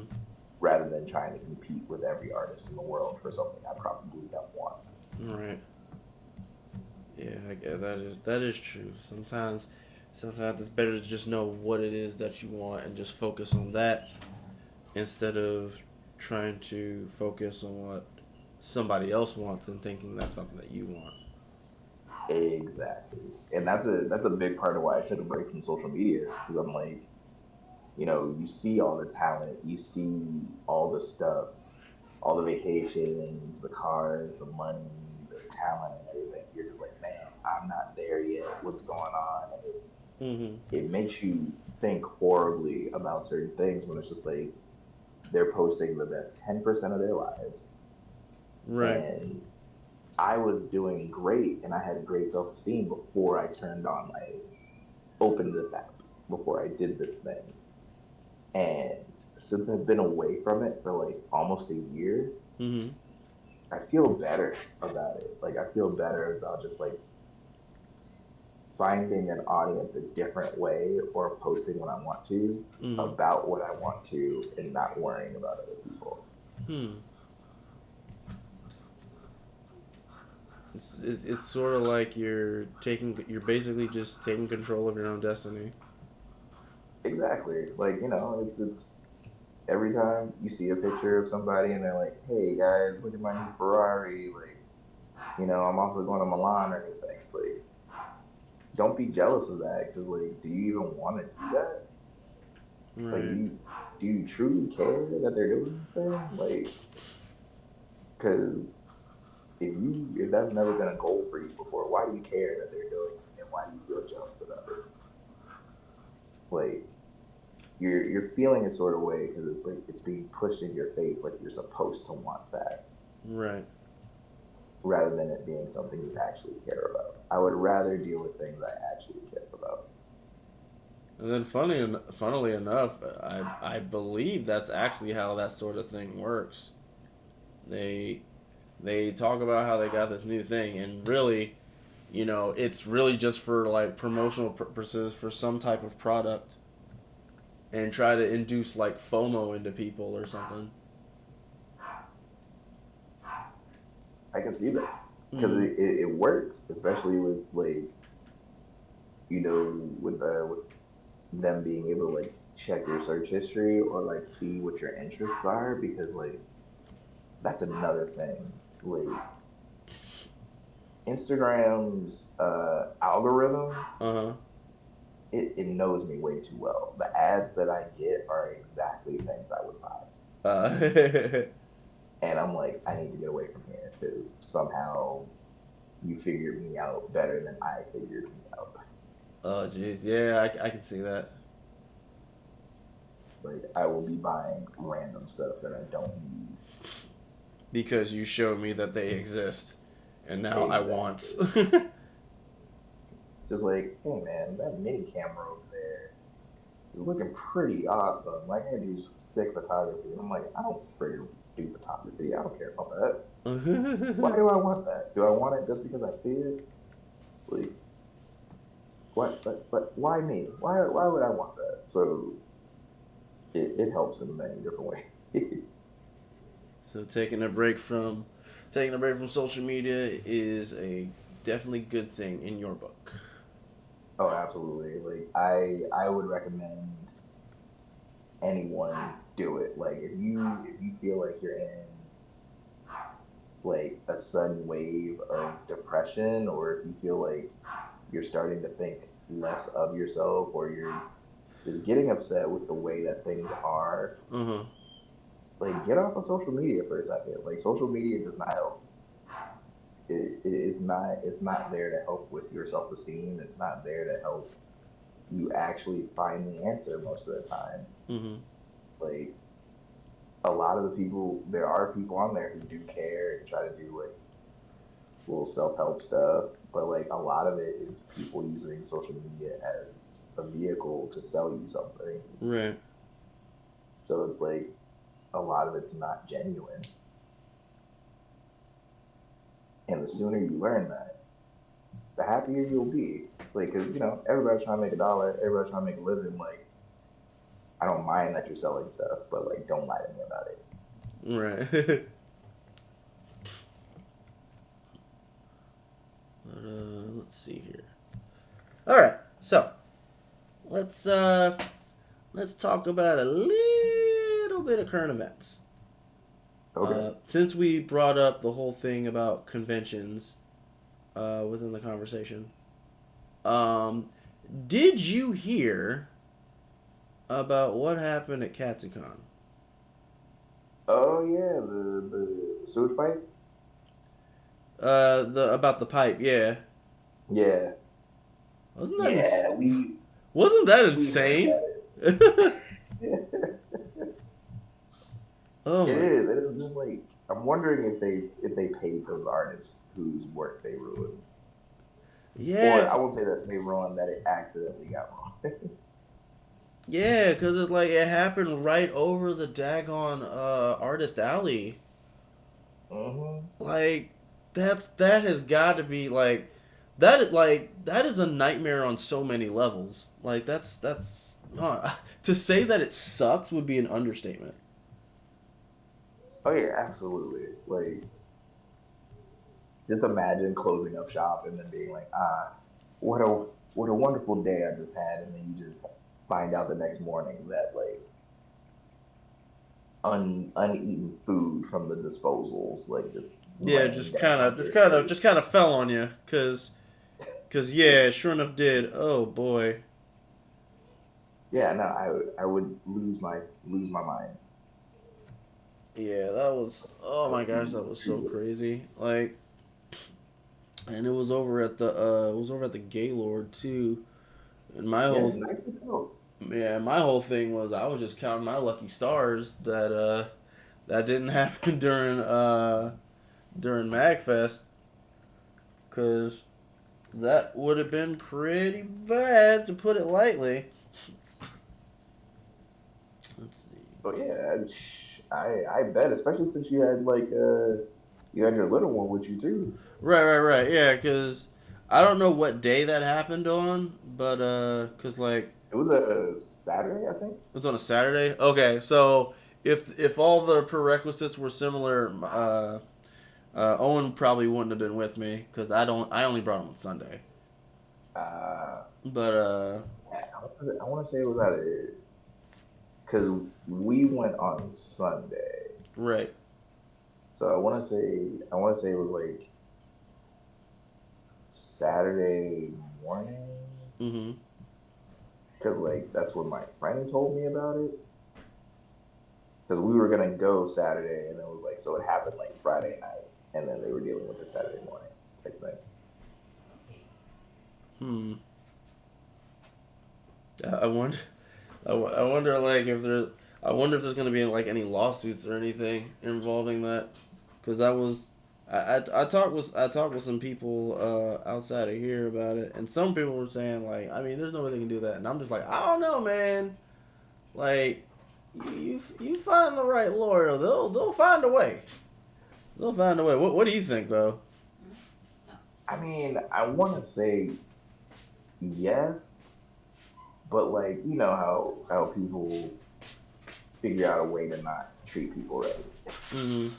rather than trying to compete with every artist in the world for something I probably don't want. All right. Yeah, I guess that is true. Sometimes it's better to just know what it is that you want and just focus on that instead of trying to focus on what somebody else wants and thinking that's something that you want. Exactly. And that's a big part of why I took a break from social media, because I'm like, you see all the talent, you see all the stuff, all the vacations, the cars, the money, the talent, and everything. You're just like, man, I'm not there yet. What's going on? And Mm-hmm. it makes you think horribly about certain things when it's just like they're posting the best 10% of their lives. Right. And I was doing great and I had great self esteem before I opened this app, before I did this thing. And since I've been away from it for like almost a year, Mm-hmm. I feel better about it. Like I feel better about just like finding an audience a different way, or posting when I want to, Mm-hmm. about what I want to, and not worrying about other people. Hmm. It's sort of like you're basically just taking control of your own destiny. Exactly. Like, every time you see a picture of somebody and they're like, "Hey guys, look at my new Ferrari," like, I'm also going to Milan or anything. It's like, don't be jealous of that because, like, do you even want to do that? Like, Right. do you truly care that they're doing this thing? Like, because if that's never been a goal for you before, why do you care that they're doing it, and why do you feel jealous about it? Like, you're feeling a sort of way because it's like it's being pushed in your face, like you're supposed to want that, Right. rather than it being something you actually care about. I would rather deal with things I actually care about. And then, funnily enough, I believe that's actually how that sort of thing works. They they talk about how they got this new thing, and really, it's really just for like promotional purposes for some type of product, and try to induce like FOMO into people or something. I can see that because Mm-hmm. it works, especially with like with them being able to like check your search history or like see what your interests are because like that's another thing. Like Instagram's algorithm, Uh huh. it knows me way too well. The ads that I get are exactly things I would buy. Uh, And I'm like, I need to get away from here because somehow you figured me out better than I figured me out. oh jeez, yeah, I can see that. Like I will be buying random stuff that I don't need. Because you showed me that they exist, and now I want. Exactly. Just like, hey man, that mini camera over there is looking pretty awesome. Like I do some sick photography. And I'm like, I don't freaking do photography. I don't care about that. Why do I want that? Do I want it just because I see it? Like what? But why me? Why would I want that? So it helps in many different ways. So taking a break from social media is a definitely good thing in your book. Oh, absolutely. Like I would recommend anyone do it. Like if you feel like you're in like a sudden wave of depression, or if you feel like you're starting to think less of yourself, or you're just getting upset with the way that things are, Uh huh. like get off of social media for a second. Like social media does not help. It's not there to help with your self esteem. It's not there to help you actually find the answer most of the time. Mhm. Like a lot of the people, there are people on there who do care and try to do like little self help stuff, but like a lot of it is people using social media as a vehicle to sell you something. Right. So it's like a lot of it's not genuine. And the sooner you learn that, the happier you'll be. Like, cause everybody's trying to make a dollar, everybody's trying to make a living. Like, I don't mind that you're selling stuff, but like, don't lie to me about it. Right. But let's see here. All right. So let's uh let's talk about a little bit of current events. Okay. Since we brought up the whole thing about conventions within the conversation, um, did you hear about what happened at Katsucon? Oh yeah, the sewage pipe. The about the pipe, yeah. Yeah, Wasn't that yeah, wasn't that we heard insane? about Oh it. It my, is. It is just like I'm wondering if they paid those artists whose work they ruined, yeah, or I won't say that they ruined that it accidentally got wrong. yeah, because it's like it happened right over the daggone artist alley. hmm Like that has got to be like that is a nightmare on so many levels. Like that's to say that it sucks would be an understatement. Oh yeah, absolutely. Like just imagine closing up shop and then being like, what a what a wonderful day I just had, and then you just find out the next morning that like uneaten food from the disposals, like just Yeah, laying down on your face. just kind of fell on you, cause yeah, sure enough did. Oh boy. Yeah, no, I would lose my mind. Yeah, that was. Oh That my would gosh, be that was so too crazy. Like, and it was over at the Gaylord too. And my yeah, whole nice to know. yeah, my whole thing was I was just counting my lucky stars that that didn't happen during Magfest, cause that would have been pretty bad to put it lightly. Let's see. But yeah, I bet, especially since you had your little one with you too. Right. Yeah, cause I don't know what day that happened on, but cause like It was a Saturday, I think. it was on a Saturday. Okay, so if all the prerequisites were similar, Owen probably wouldn't have been with me because I only brought him on Sunday. Uh, But I want to say it was at a because we went on Sunday, right. so I want to say it was like Saturday morning Mhm. because like that's when my friend told me about it. Because we were gonna go Saturday, and it was like so it happened like Friday night, and then they were dealing with the Saturday morning type thing. Hmm. I wonder. I wonder like if there. I wonder if there's gonna be like any lawsuits or anything involving that, because that was. I talked with some people outside of here about it, and some people were saying like, I mean, there's no way they can do that, and I'm just like, I don't know, man. Like, you find the right lawyer, they'll find a way. They'll find a way. What do you think though? I mean, I want to say yes, but like you know how people figure out a way to not treat people right. Mm-hmm.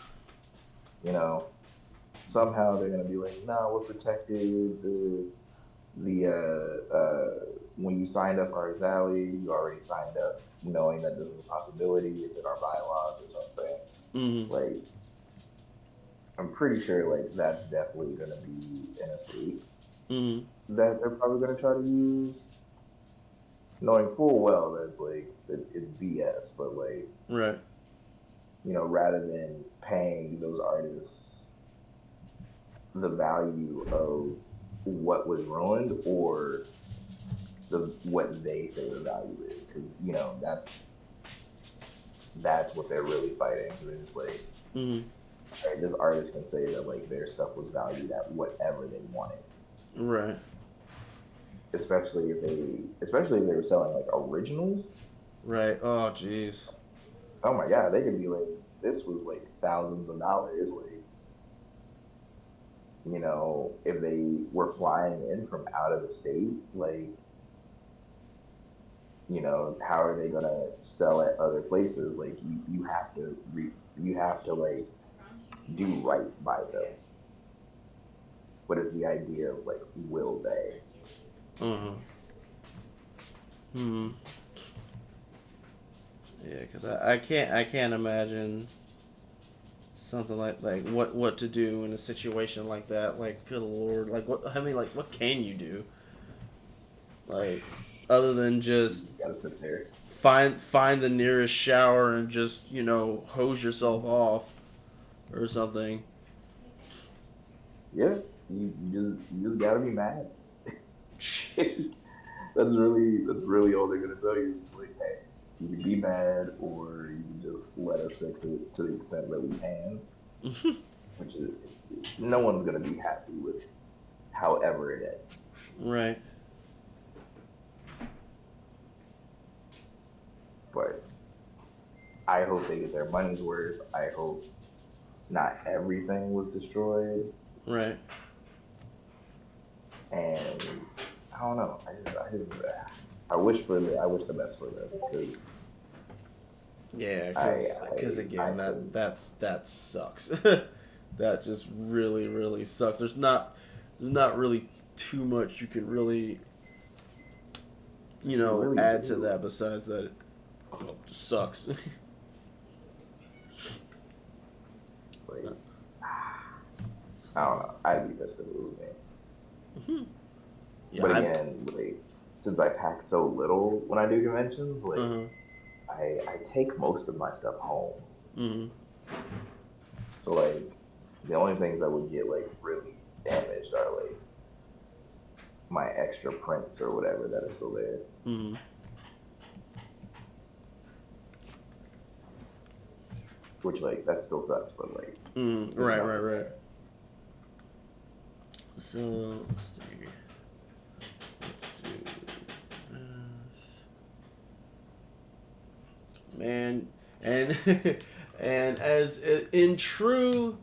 You know, somehow they're gonna be like, no, we're protected. The when you signed up for Xally, you already signed up knowing that this is a possibility. It's in our bylaws or something. Mm-hmm. Like, I'm pretty sure like that's definitely gonna be an escape Mm-hmm. that they're probably gonna try to use, knowing full well that it's BS. But like, Right. rather than paying those artists the value of what was ruined or the what they say the value is, because that's what they're really fighting. They're just like, Mm-hmm. right, this artist can say that like their stuff was valued at whatever they wanted, Right. especially if they were selling like originals. Right. Oh, jeez. Oh my god, they could be like, this was like thousands of dollars. Like, if they were flying in from out of the state, like, how are they gonna sell at other places? Like, you have to like do right by them. What is the idea of like, will they? Uh-huh. Hmm. Yeah, because I can't imagine something like what to do in a situation like that. Like, good lord, like what I mean, like what can you do? Like, other than You just just gotta sit there. find the nearest shower and just hose yourself off or something. Yeah, you just gotta be mad. That's really all they're gonna tell you. It's like, hey, you can be mad, or you can just let us fix it to the extent that we can. Which is, no one's gonna be happy with however it ends. Right. But I hope they get their money's worth. I hope not everything was destroyed, Right. and I don't know. I wish the best for them because Yeah, I because I again, couldn't. that sucks. That just really sucks. There's not really too much you can really You really add to do. that besides that it just sucks. pissed if it was me. Mm-hmm. Yeah, But again, like since I pack so little when I do conventions, like uh-huh. I take most of my stuff home. Mm-hmm. So like the only things that would get like really damaged are like my extra prints or whatever that are still there. Mm-hmm. Which like that still sucks, but like Mm-hmm. it's Right, not right, the right. same. So let's see. Let's do this. Man, and and as in true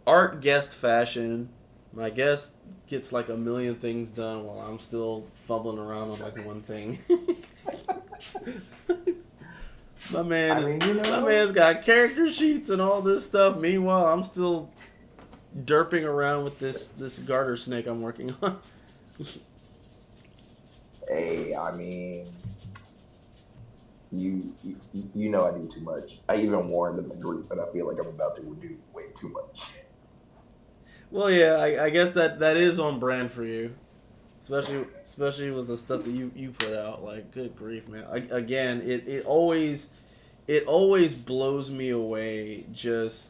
art guest fashion, my guest gets like a million things done while I'm still fumbling around on like one thing. my man I is mean, you my know, man's got character sheets and all this stuff. Meanwhile, I'm still derping around with this garter snake I'm working on. hey, I mean, you know I do too much. I even warned the group that I feel like I'm about to do way too much. Well, yeah, I guess that is on brand for you. Especially with the stuff that you put out. Like, good grief, man. Again, it always blows me away. Just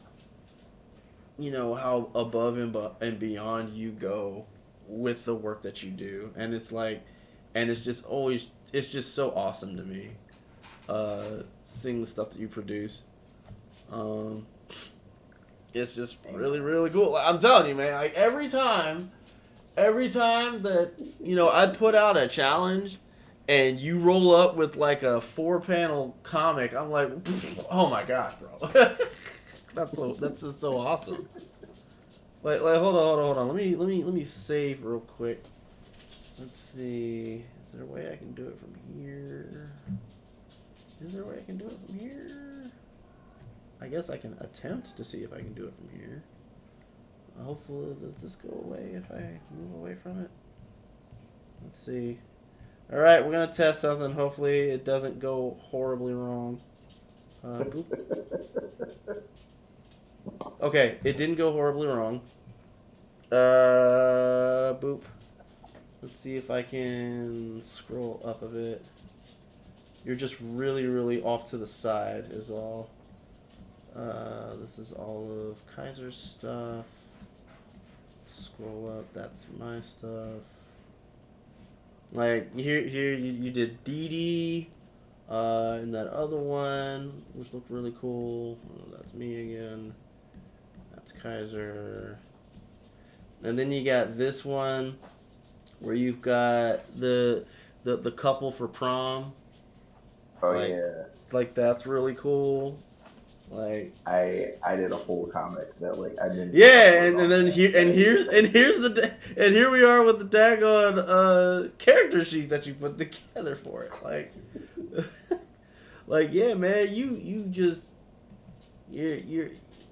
how above and beyond you go with the work that you do, and it's just so awesome to me. Seeing the stuff that you produce. Um, it's just really really cool. Like, I'm telling you, man. Like every time that I'd put out a challenge and you roll up with like a 4-panel comic, I'm like, oh my gosh, bro. That's just so awesome. Like hold on. Let me save real quick. Let's see. Is there a way I can do it from here? Is there a way I can do it from here? I guess I can attempt to see if I can do it from here. Hopefully, does this go away if I move away from it? Let's see. All right, we're gonna test something. Hopefully, it doesn't go horribly wrong. Boop. Okay, it didn't go horribly wrong. Boop. Let's see if I can scroll up a bit. You're just really, really off to the side, is all. This is all of Kaiser's stuff. Scroll up. That's my stuff. Like here you did Dee Dee, and that other one, which looked really cool. Oh, that's me again. That's Kaiser. And then you got this one, where you've got the couple for prom. Oh Like yeah, like that's really cool. Like I did a whole comic that like I didn't even yeah, upload and then online. here and here we are with the daggone character sheets that you put together for it. Like, like yeah, man, you just you're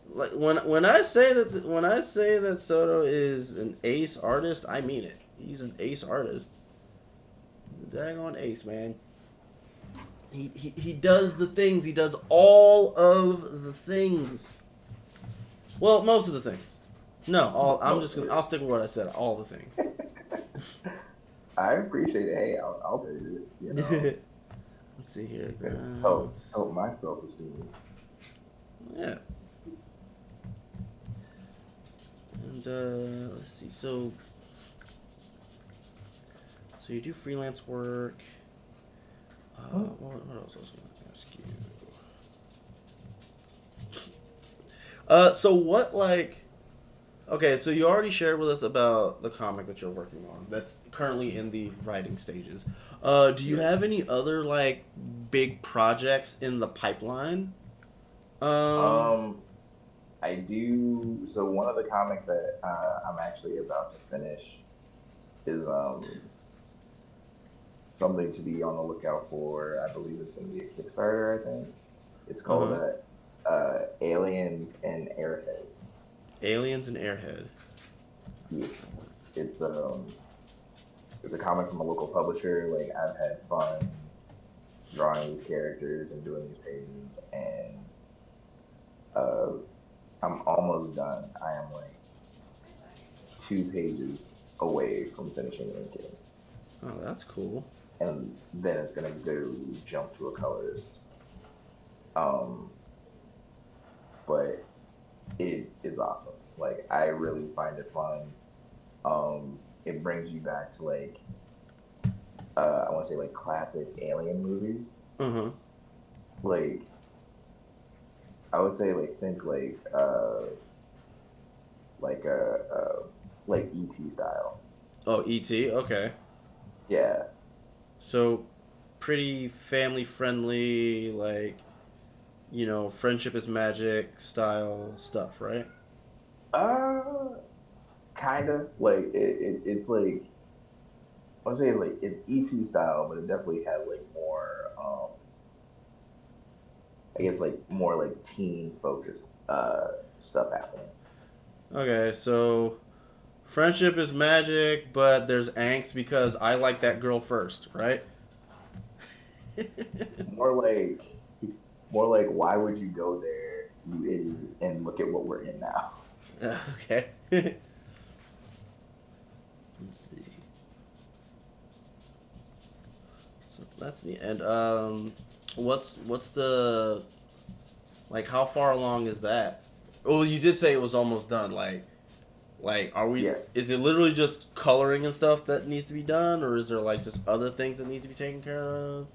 like when I say that Soto is an ace artist, I mean it. He's an ace artist. Daggone ace, man. He does the things. He does all of the things. Well, most of the things. No, all. I'll stick with what I said. All the things. I appreciate it. Hey, I'll take it. You know, Let's see here. help my self esteem. Yeah. And let's see. So you do freelance work. What else was I going to ask you? So what like? Okay, so you already shared with us about the comic that you're working on. That's currently in the writing stages. Do you Yeah. have any other like big projects in the pipeline? Um. Um, I do. So one of the comics that I'm actually about to finish is something to be on the lookout for. I believe it's going to be a Kickstarter. I think it's Uh called huh. Aliens and Airhead. Aliens and Airhead. Yeah, it's it's a comic from a local publisher. Like I've had fun drawing these characters and doing these pages, and uh, I'm almost done. I am like 2 pages away from finishing inking, Oh, that's cool. and then it's gonna go jump to a colorist. Um, but it is awesome. Like I really find it fun. It brings you back to like I want to say like classic alien movies. Uh-huh. Like I would say think like like ET style. Oh, E.T. Okay. Yeah. So, pretty family friendly, like, friendship is magic style stuff, right? Uh, kind of like it's like I would say like it's ET style, but it definitely had like more I guess like more like teen focused stuff happening. Okay, so friendship is magic, but there's angst because I like that girl first, right? More like more like why would you go there, you idiot, and look at what we're in now. Okay. Let's see. So that's the end. What's the like? How far along is that? Oh, you did say it was almost done. Like, are we? Yes. Is it literally just coloring and stuff that needs to be done, or is there like just other things that need to be taken care of?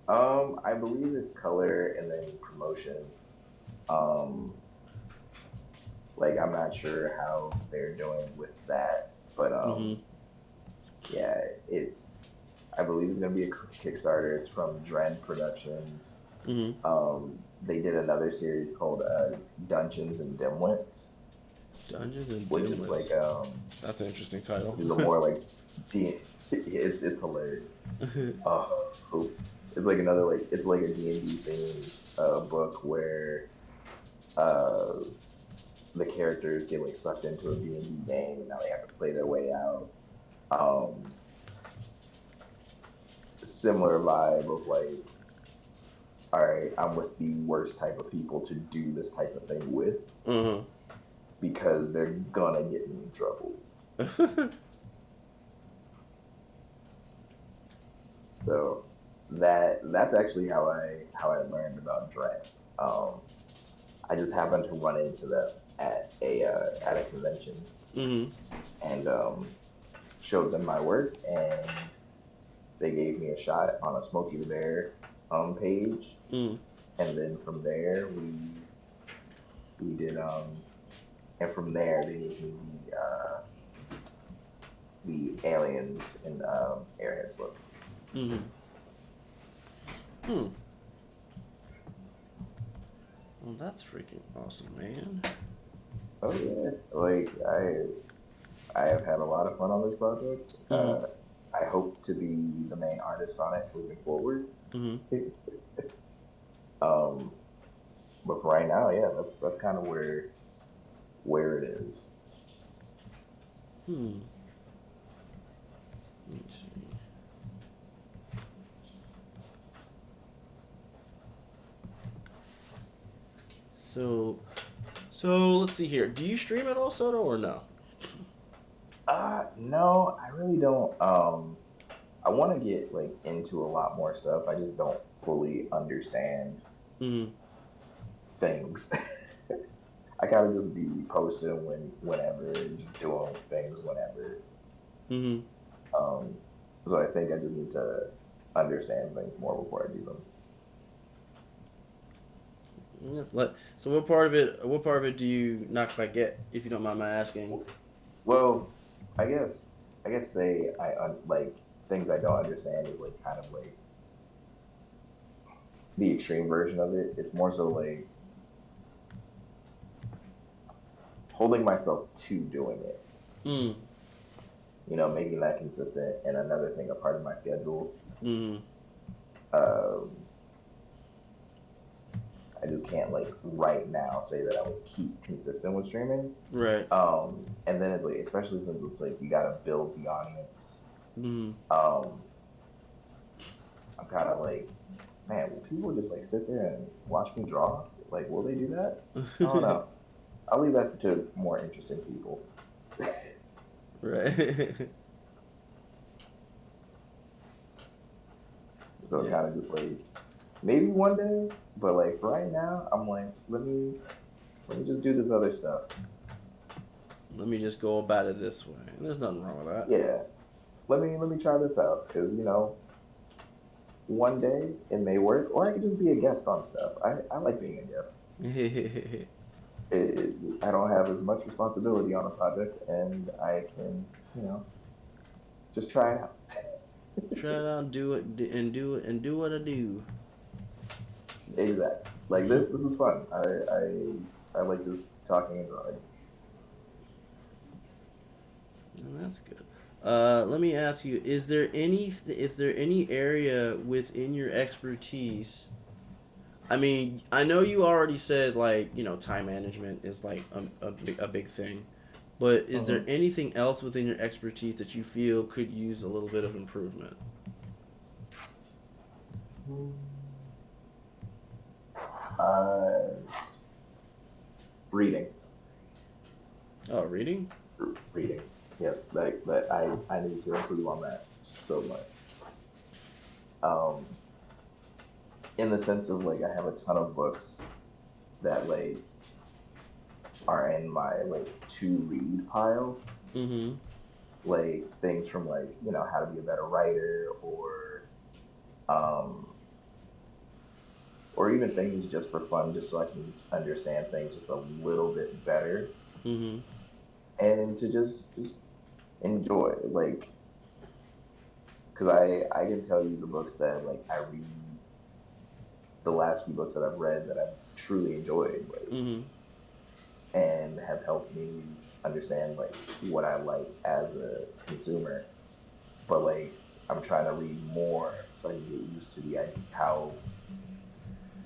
I believe it's color and then promotion. Um, like I'm not sure how they're doing with that, but Mm-hmm. yeah, it's I believe it's gonna be a Kickstarter. It's from Dren Productions. Mm-hmm. They did another series called Dungeons and Dimwits, Dungeons and which is like Dimwits. That's an interesting title. which is a more like it's hilarious. Oh, it's like another like it's like a D&D themed book where uh the characters get like sucked into a D&D game and now they have to play their way out. Um, Similar vibe of like, all right, I'm with the worst type of people to do this type of thing with Mm-hmm. because they're gonna get me in trouble. So that's actually how I learned about Dren. Um, I just happened to run into them at a convention Mm-hmm. and showed them my work, and they gave me a shot on a Smokey the Bear page, Mm. and then from there we did and from there they gave me the aliens and airheads book. Mm-hmm. Hmm. Well, that's freaking awesome, man. Oh yeah, like I have had a lot of fun on this project. Mm-hmm. I hope to be the main artist on it moving forward. Mm-hmm. um, but for right now, yeah, that's kind of where it is. Hmm. Let me see. So, so let's see here. Do you stream at all, Soto, or no? No, I really don't. I want to get like into a lot more stuff. I just don't fully understand Mm-hmm. things. I gotta just be posting whenever, just doing things whenever. Mm-hmm. Um, so I think I just need to understand things more before I do them. Yeah, so what part of it do you not quite get, if you don't mind my asking? Well, I guess say like things I don't understand is like kind of like the extreme version of it. It's more so like holding myself to doing it. Mm. Making that consistent, and another thing, a part of my schedule. Mm. Um, I just can't like right now say that I would keep consistent with streaming. Right. And then it's like, especially since it's like you gotta build the audience. Mm. Um, I'm kind of like, man, will people just like sit there and watch me draw? Like, will they do that? I don't know. I'll leave that to more interesting people. Right. So Yeah. kind of just like maybe one day, but like right now, I'm like, let me just do this other stuff. Let me just go about it this way. There's nothing wrong with Yeah, let me try this out because one day it may work, or I could just be a guest on stuff. I like being a guest. that. I don't have as much responsibility on a project, and I can just try it out. Try it out, do it, do it, and do what I do. Exactly. Like this is fun. I like just talking and drawing. And that's good. Let me ask you: Is there any area within your expertise? I mean, I know you already said like time management is like a big thing, but is there Hmm. anything else within your expertise that you feel could use a little bit of improvement? Uh, reading, Oh, reading. reading. Yes, I need to improve on that so much. Um, in the sense of like I have a ton of books that like are in my like to read pile, Mm-hmm. like things from like how to be a better writer um or even things just for fun, just so I can understand things just a little bit better Mm-hmm. and to just enjoy like because I can tell you the books that like I read, the last few books that I've read that I've truly enjoyed, like, Mm-hmm. and have helped me understand like what I like as a consumer. But like I'm trying to read more so I can get used to how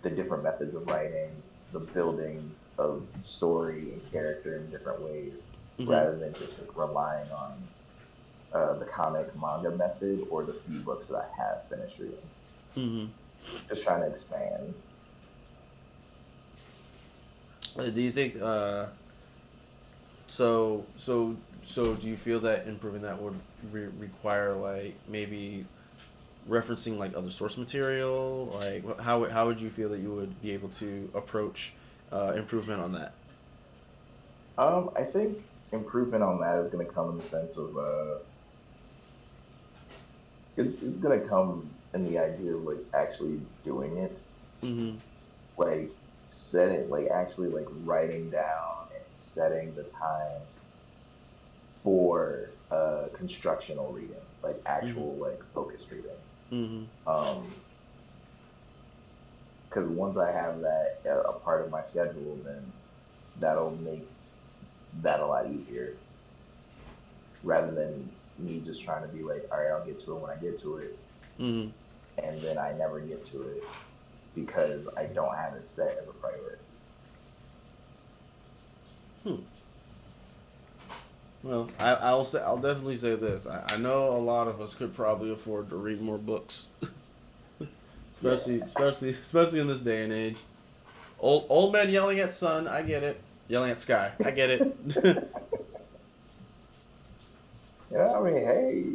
the different methods of writing, the building of story and character in different ways, Mm-hmm. rather than just like relying on the comic manga method or the few books that I have finished reading. Mm-hmm. Just trying to expand. Do you think so do you feel that improving that would require like maybe referencing like other source material? Like how would you feel that you would be able to approach improvement on that? I think improvement on that is going to come in the sense of it's going to come in the idea of like actually doing it, Mm-hmm. like setting, like actually like writing down and setting the time for constructional reading, like Mm-hmm. actual like focused reading. Mm-hmm. Um, because once I have that a part of my schedule, then that'll make that a lot easier rather than me just trying to be like, all right, I'll get to it when I get to it, Mm-hmm. and then I never get to it because I don't have it set as a priority. Hmm. Well, I'll definitely say this. I know a lot of us could probably afford to read more books, Yeah, especially in this day and age. Old man yelling at sun, I get it. Yelling at sky, I get it. yeah. I mean, hey,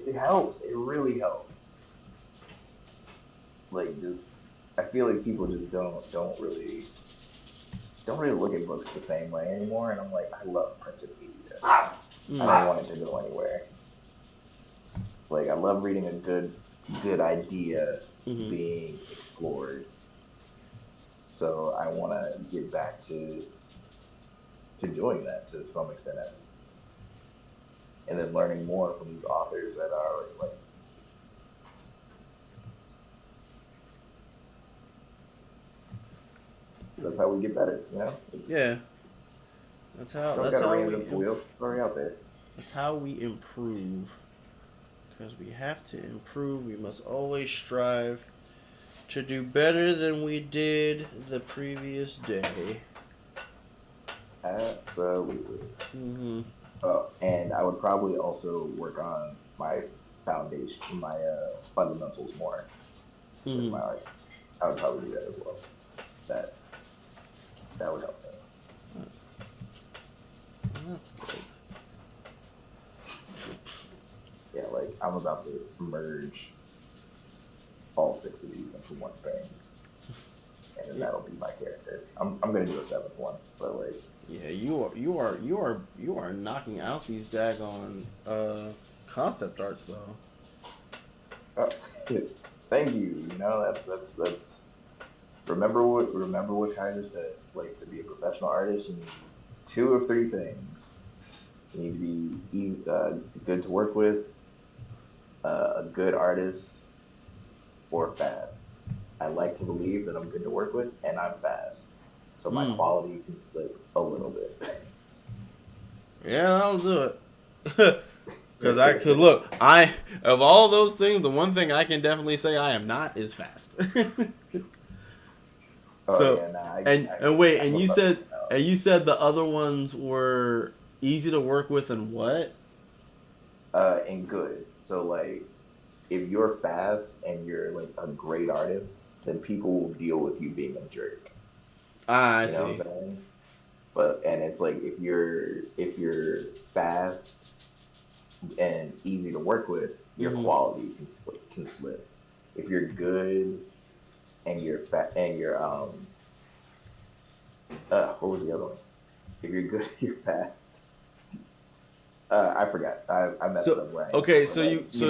it helps. It really helps. Like, just I feel like people just don't really look at books the same way anymore. And I'm like, I love printed media. I don't Mm. want it to go anywhere. Like, I love reading a good idea Mm-hmm. being explored. So I want to get back to doing that to some extent at least, and then learning more from these authors that are already like. That's how we get better. Yeah, Don't that's gotta how reinvent the wheel. It's already out there. that's how we improve. Because we have to improve. We must always strive to do better than we did the previous day. Absolutely. Mm-hmm. Oh, and I would probably also work on my foundation, my fundamentals more with Mm-hmm. my art. I would probably do that as well. That that would help me. That's good. I'm about to merge all six of these into one thing, and then Yeah, that'll be my character. I'm gonna do a seventh one, but like, yeah, you are knocking out these daggone concept arts though. uh, thank you. You know, that's remember what Kaiser said. Like to be a professional artist, you need two of three things. You need to be easy, good to work with, a good artist, or fast. I like to believe that I'm good to work with and I'm fast. So my Hmm. quality can slip a little bit. Yeah, I'll do it. Cause I could look. I of all those things, the one thing I can definitely say I am not is fast. Oh So, yeah, nah, and wait, I know about that and now. you said the other ones were easy to work with and what? And good. So like if you're fast and you're like a great artist, then people will deal with you being a jerk. Ah, I You know see. what I'm saying? But and it's like if you're fast and easy to work with, your Mm-hmm. quality can slip. If you're good and you're fat and you're what was the other one? If you're good, you're fast. I forgot. I messed So up where I am. okay, But like, so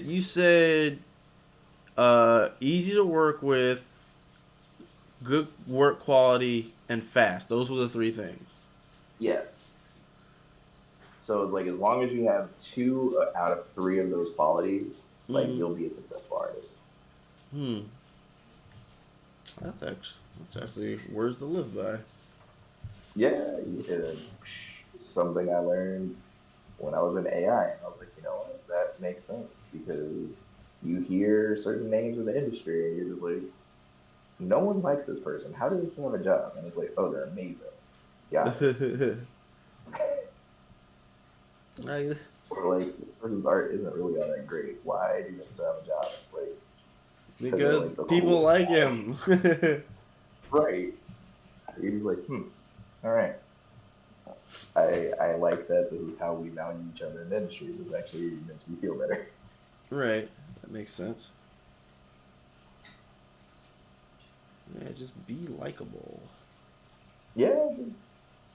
you said easy to work with, good work quality, and fast. Those were the three things. yes. So it's like as long as you have two out of three of those qualities, like Mm-hmm. you'll be a successful artist. Hmm. That's actually words to live by. Yeah, something I learned when I was in AI, and I was like, you know what, that makes sense because you hear certain names in the industry, and you're just like, no one likes this person. How do they still have a job? And it's like, oh, they're amazing. Got it. I, Or like this person's art isn't really all that great. Why do they still have a job? And it's like because they're because like the people coolest like guy, him. right? You're just like, all right. I like that this is how we value each other in the industry. This actually makes me feel better. Right. That makes sense. Yeah, just be likable. Yeah, just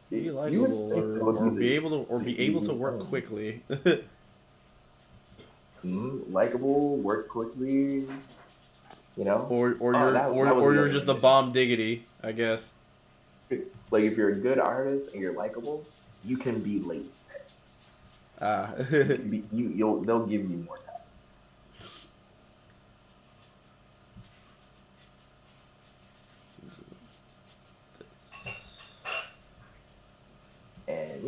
Be you would likable, think that would be or the be able to easiest work thing. quickly. Likable, work quickly, you know. Oh, that was or the you're other just a rendition of bomb diggity, I guess. it. Like if you're a good artist and you're likable, you can be late. Ah. You can be you'll they'll give you more time. And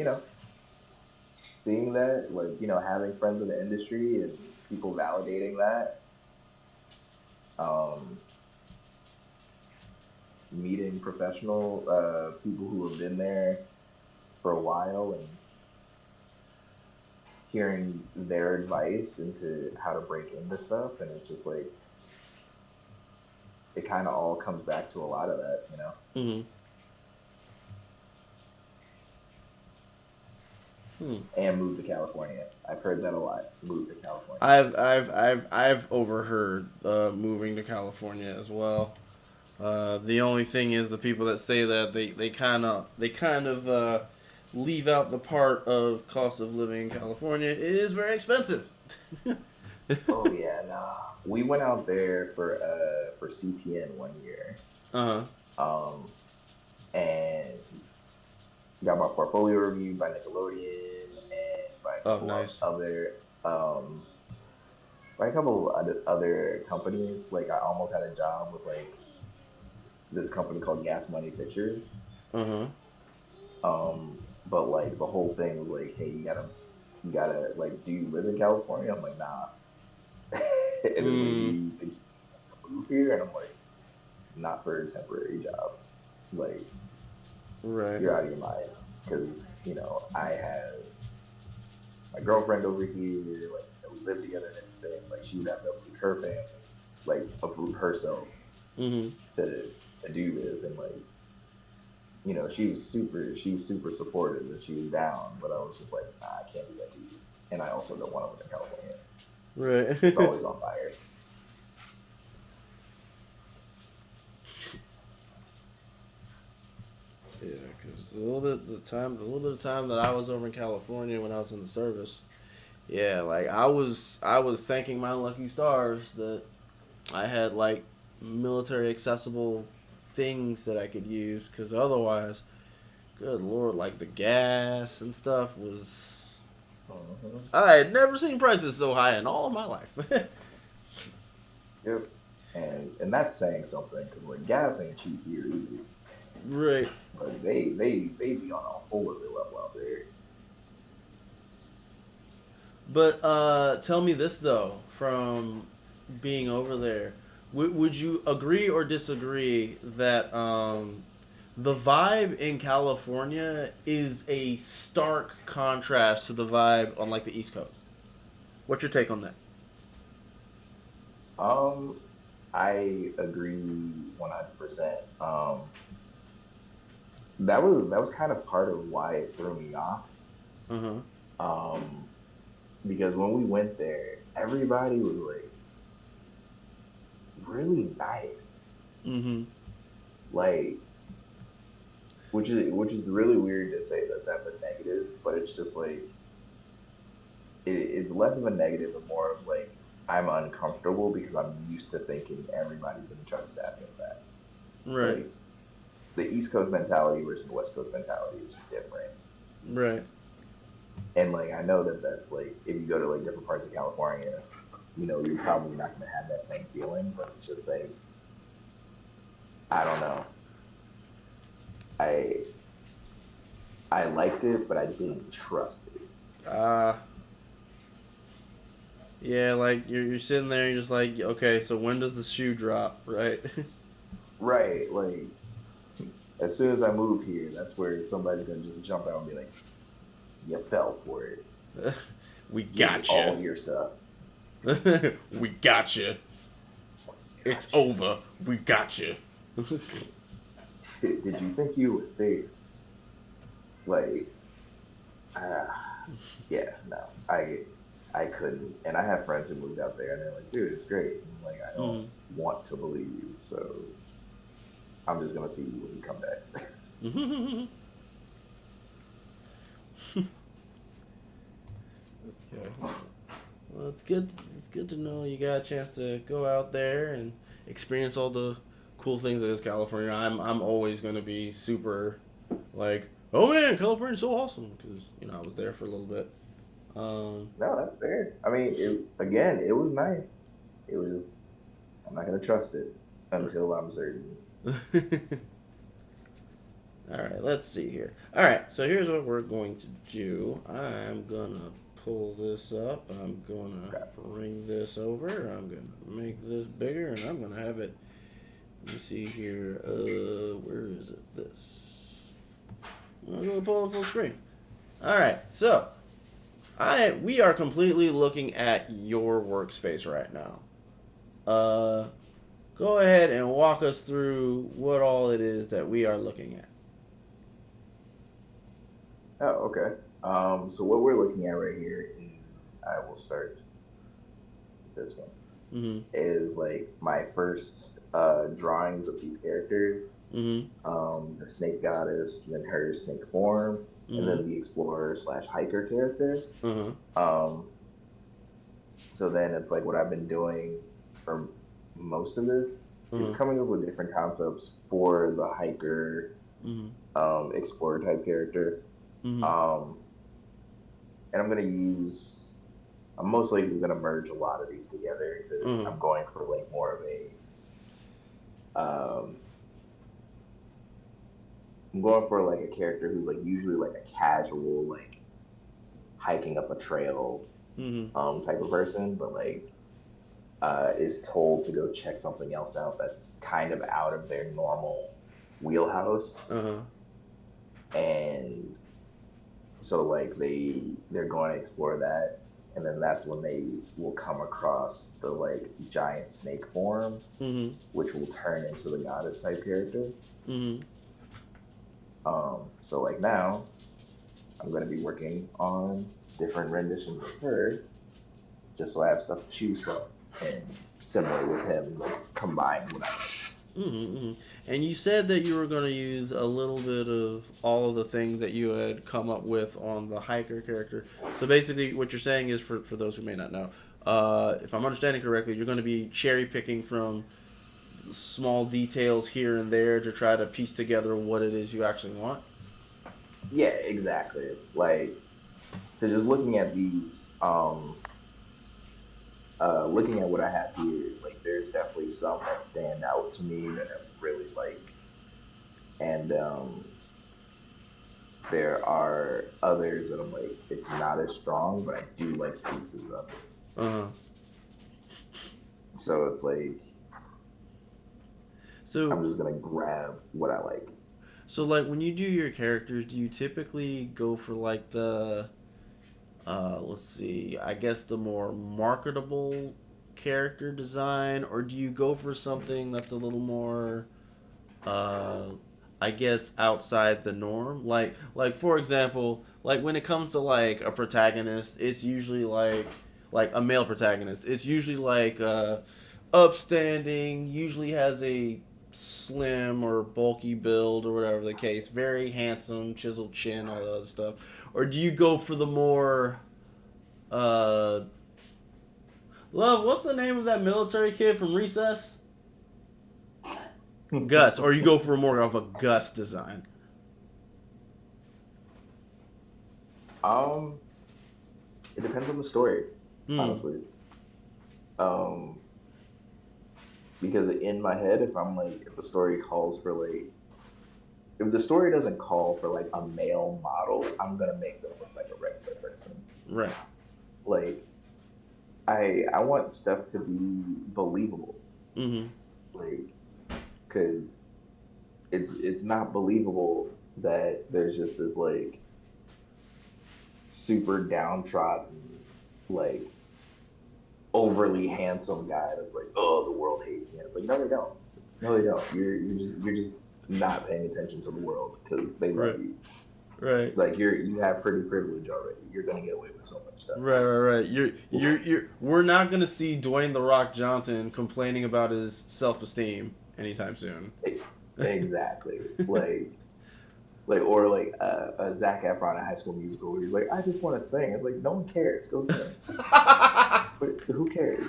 seeing that, like having friends in the industry and people validating that, um, meeting professional people who have been there for a while and hearing their advice into how to break into stuff, and it's just like it kind of all comes back to a lot of that. Hmm. Hmm. And move to California. I've heard that a lot. Move to California. I've overheard moving to California as well. The only thing is the people that say that they kind of leave out the part of cost of living in California. It is very expensive. Oh yeah, nah. We went out there for CTN one year, Uh huh. um, and got my portfolio reviewed by Nickelodeon and Oh, nice. um, by a couple of other companies. Like I almost had a job with like this company called Gas Money Pictures. Uh huh. But like the whole thing was like, hey, you gotta like, do you live in California? I'm like, nah. And it's like, do Mm. you think you can move here? And I'm like, not for a temporary job. Like, Right. you're out of your mind. Because, I have my girlfriend over here, like, we live together and everything. Like, she would have to uproot her family, like, uproot herself Mm-hmm. to do this. And, like, she was super supportive and she was down, but I was just like, nah, I can't do that to you. And I also don't want to live in California. Right. It's always on fire. Yeah, because the little bit of time that I was over in California when I was in the service, yeah, like I was thanking my lucky stars that I had like military accessible things that I could use, because otherwise, good lord, like the gas and stuff was. Hmm. I had never seen prices so high in all of my life. Yep. And that's saying something because like gas ain't cheap here either. Right. But they be on a whole other level out there. But tell me this though, from being over there, would you agree or disagree that the vibe in California is a stark contrast to the vibe on like the East Coast? What's your take on that? Um, I agree 100%. That was kind of part of why it threw me off. Uh huh. Um, because when we went there, everybody was like really nice. Mm-hmm. Like, which is really weird to say that that's a negative, but it's just like it's less of a negative and more of like I'm uncomfortable because I'm used to thinking everybody's gonna try to stab me in the back. Right. Like the East Coast mentality versus the West Coast mentality is different. Right. And like I know that that's like if you go to like different parts of California, you're probably not gonna have that same feeling, but it's just like I don't know. I I liked it, but I didn't trust it. Uh yeah, like you're sitting there, and you're just like, okay, so when does the shoe drop, right? Right, like as soon as I move here, that's where somebody's gonna just jump out and be like, "You fell for it. We Give me all gotcha. of your stuff." We gotcha. It's Gotcha. over. We gotcha. Did you think you were safe? Like, uh, yeah, no, I couldn't. And I have friends who moved out there, and they're like, "Dude, it's great." And I'm like, I don't Mm. want to believe you, so I'm just gonna see you when you come back. Okay. Well, it's good. It's good to know you got a chance to go out there and experience all the cool things that is California. I'm always gonna be super like, oh man, California's so awesome, because I was there for a little bit. Um, No, that's fair. I mean, again, it was nice. It was. I'm not gonna trust it until I'm certain. all right, let's see here. All right, so here's what we're going to do. I'm gonna pull this up. I'm gonna Okay. bring this over. I'm gonna make this bigger, and I'm gonna have it. Let me see here. Where is it? This. I'm gonna pull it full screen. All right, so we are completely looking at your workspace right now. Uh, Go ahead and walk us through what all it is that we are looking at. Oh, okay. So what we're looking at right here is I will start with this one. Mm-hmm. Is like my first drawings of these characters. Mm-hmm. The snake goddess, then her snake form, and Mm-hmm. then the explorer slash hiker character. Uh-huh. Um, so then it's like what I've been doing for most of this is Uh-huh. coming up with different concepts for the hiker, Mm-hmm. explorer type character. Mm-hmm. Um, and I'm most likely going to merge a lot of these together because Uh-huh. I'm going for like more of um, I'm going for like a character who's like usually like a casual like hiking up a trail Mm-hmm. type of person, but like is told to go check something else out that's kind of out of their normal wheelhouse, Uh-huh. and so like they're going to explore that, and then that's when they will come across the like giant snake form, Mm-hmm. which will turn into the goddess type character. Mm-hmm. So like now I'm going to be working on different renditions of her, just so I have stuff to choose from. And similar with him, like combine what I like. Mm-hmm. And you said that you were going to use a little bit of all of the things that you had come up with on the hiker character. So basically, what you're saying is, for those who may not know, if I'm understanding correctly, you're going to be cherry picking from small details here and there to try to piece together what it is you actually want. Yeah, exactly. Like, so just looking at these, looking at what I have here, like there's definitely some that stand out to me that I really like, and there are others that I'm like, it's not as strong, but I do like pieces of it. Uh, So it's like so I'm just gonna grab what I like. so like when you do your characters, do you typically go for like the let's see, I guess the more marketable character design, or do you go for something that's a little more, uh, I guess, outside the norm? Like for example, like when it comes to like a protagonist, it's usually like a male protagonist. It's usually like upstanding, usually has a slim or bulky build or whatever the case, very handsome, chiseled chin, all that other stuff. Or do you go for the more uh, Love, what's the name of that military kid from Recess? Gus. Or you go for more of a Gus design. um, it depends on the story, Hmm. honestly. Um, because in my head, if I'm like, if the story calls for like, if the story doesn't call for like a male model, I'm gonna make them look like a regular person. Right. Like, I want stuff to be believable, Mm-hmm. like, because it's not believable that there's just this like super downtrodden, like overly handsome guy that's like, oh, the world hates me. It's like, no, they don't. No, they don't. You're just not paying attention to the world because they love Right. you. Right. Like you have pretty privilege already. You're gonna get away with so much stuff. Right, right, right. You're. We're not gonna see Dwayne the Rock Johnson complaining about his self-esteem anytime soon. Exactly. Like or like a Zac Efron in High School Musical where he's like, I just want to sing. It's like no one cares. Go sing. But who cares?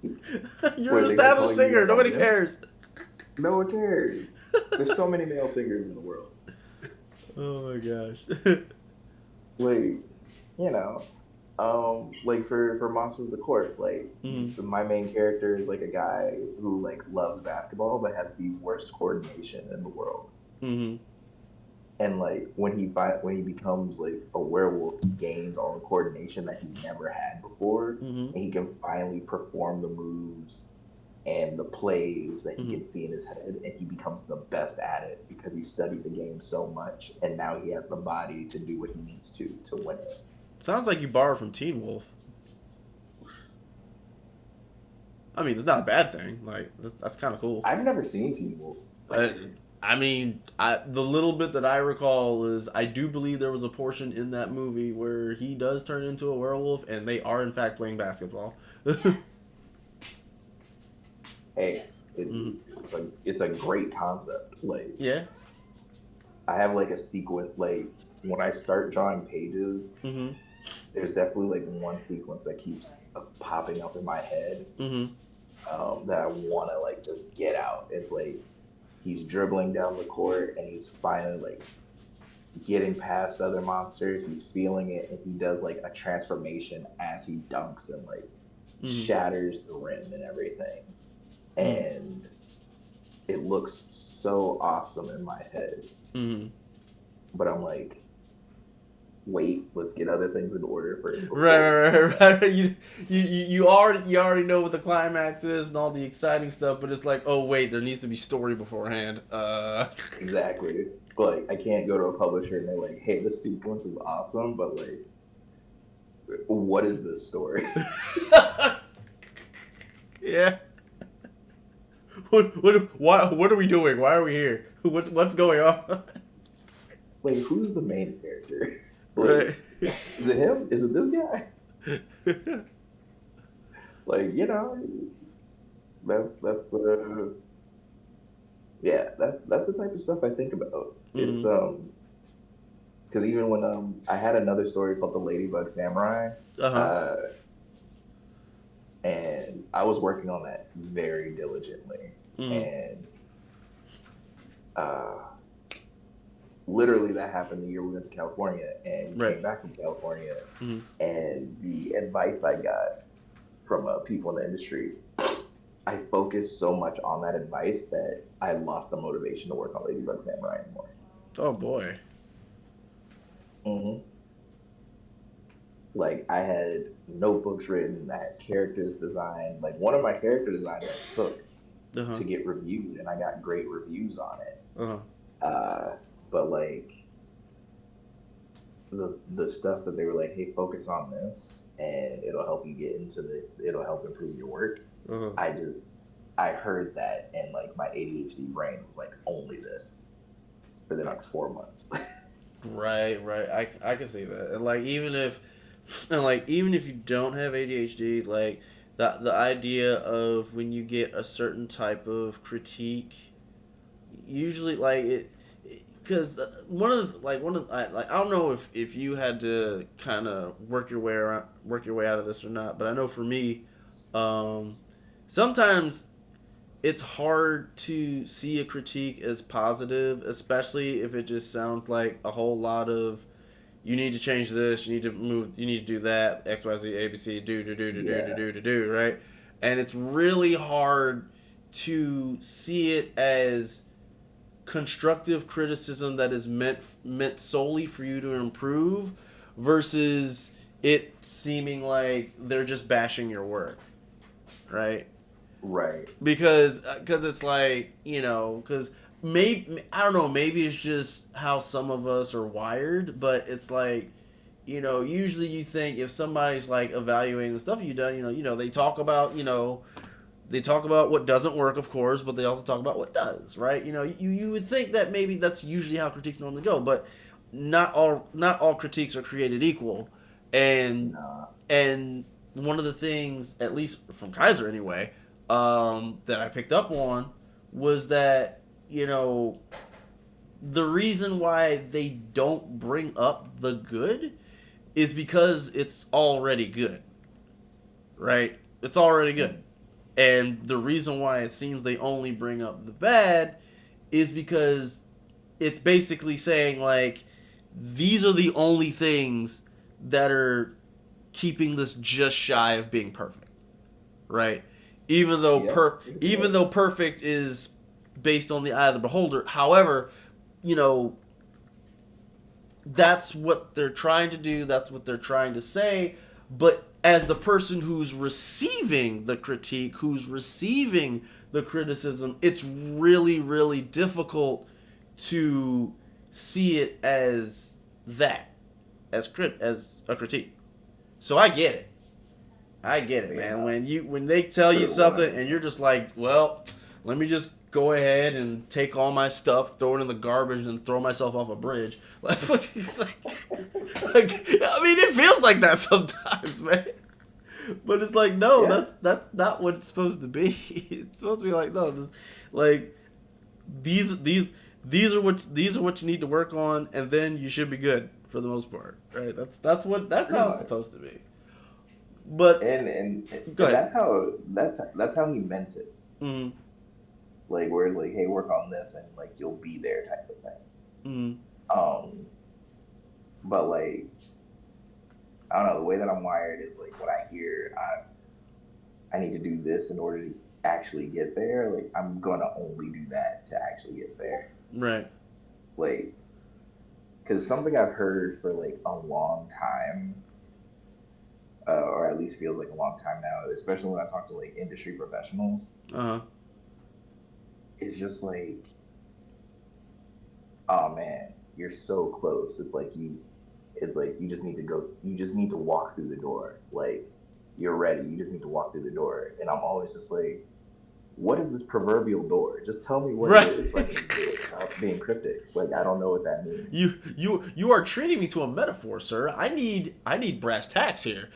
You're Where an they're gonna established call you singer. like a Nobody wimp? cares. No one cares. There's so many male singers in the world. Oh my gosh. Like, you know, like for Monsters of the Court, like Mm-hmm. my main character is like a guy who like loves basketball but has the worst coordination in the world. Mm-hmm. And like when he becomes like a werewolf, he gains all the coordination that he never had before, Mm-hmm. and he can finally perform the moves and the plays that he Mm-hmm. can see in his head, and he becomes the best at it because he studied the game so much, and now he has the body to do what he needs to win it. Sounds like you borrowed from Teen Wolf. I mean, it's not a bad thing. Like that's kind of cool. I've never seen Teen Wolf. Uh, I mean, the little bit that I recall is I do believe there was a portion in that movie where he does turn into a werewolf, and they are in fact playing basketball. Yes. Hey, Yes. Mhm. it's a great concept. Like Yeah. I have like a sequence. Like when I start drawing pages, Mm-hmm. there's definitely like one sequence that keeps popping up in my head Mm-hmm. that I want to like just get out. It's like he's dribbling down the court and he's finally like getting past other monsters. He's feeling it, and he does like a transformation as he dunks and like Mm-hmm. shatters the rim and everything. Mm-hmm. And it looks so awesome in my head. Mm-hmm. But I'm like, wait, let's get other things in order first Right, before. right, right. You already know what the climax is and all the exciting stuff, but it's like, oh wait, there needs to be story beforehand. Exactly. Like I can't go to a publisher and they're like, hey, this sequence is awesome, but like, what is this story? Yeah. What are we doing? Why are we here? What's going on? Like, who's the main character? Like, Right. is it him? Is it this guy? Like, that's yeah, that's the type of stuff I think about. It's Mm-hmm. because even when I had another story called the Ladybug Samurai, Uh-huh. uh, and I was working on that very diligently, Mm-hmm. and uh, literally that happened the year we went to California, and we Right. came back from California, Mm-hmm. and the advice I got from people in the industry, I focused so much on that advice that I lost the motivation to work on Ladybug Samurai anymore. Oh boy. Hmm. Like I had notebooks written, I had characters designed. Like one of my character designs I took Uh-huh. to get reviewed, and I got great reviews on it. Uh-huh. But like the stuff that they were like, hey, focus on this, and it'll help improve your work. Uh-huh. I heard that, and like my ADHD brain was like, only this for the Uh, next 4 months. right, right. I can see that. And like even if you don't have ADHD, like the idea of when you get a certain type of critique, usually like it, because I don't know if you had to kind of work your way out of this or not, but I know for me, um, sometimes it's hard to see a critique as positive, especially if it just sounds like a whole lot of you need to change this, you need to move, you need to do that, X, Y, Z, A, B, C, Yeah, do, right? And it's really hard to see it as constructive criticism that is meant solely for you to improve versus it seeming like they're just bashing your work, right? right. Because it's like because maybe I don't know, maybe it's just how some of us are wired, but it's like usually you think if somebody's like evaluating the stuff you've done, they talk about what doesn't work, of course, but they also talk about what does, right? You would think that maybe that's usually how critiques normally go, but not all critiques are created equal, and Nah, and one of the things, at least from Kaiser anyway, that I picked up on was that the reason why they don't bring up the good is because it's already good, right? It's already good. mm, And the reason why it seems they only bring up the bad is because it's basically saying like these are the only things that are keeping this just shy of being perfect, right? yeah, you can see Even that. though perfect is based on the eye of the beholder. However, you know, that's what they're trying to do, that's what they're trying to say, but as the person who's receiving the critique, who's receiving the criticism, it's really really difficult to see it as that as a critique. So I get it, Yeah, man. nah, When they tell you something and you're 100%. just like, well, let me just go ahead and take all my stuff, throw it in the garbage, and throw myself off a bridge. I mean, it feels like that sometimes, man. But it's like, no, Yeah, that's not what it's supposed to be. It's supposed to be like, no, like these these these are what you need to work on, and then you should be good for the most part, right? That's pretty how it's much. supposed to be. But go And ahead. that's how he meant it. Mm, Like where it's like, hey, work on this, and like you'll be there type of thing. mm, Um, but like I don't know, the way that I'm wired is like when I hear I need to do this in order to actually get there, like I'm gonna only do that to actually get there. right. Like, because something I've heard for like a long time, or at least feels like a long time now, especially when I talk to like industry professionals, Uh huh. is just like, oh man, you're so close. It's like you just need to go, you just need to walk through the door. Like, you're ready. You just need to walk through the door. And I'm always just like, what is this proverbial door? Just tell me what it Right. is so I can do it without being cryptic. Like, I don't know what that means. You are treating me to a metaphor, sir. I need brass tacks here.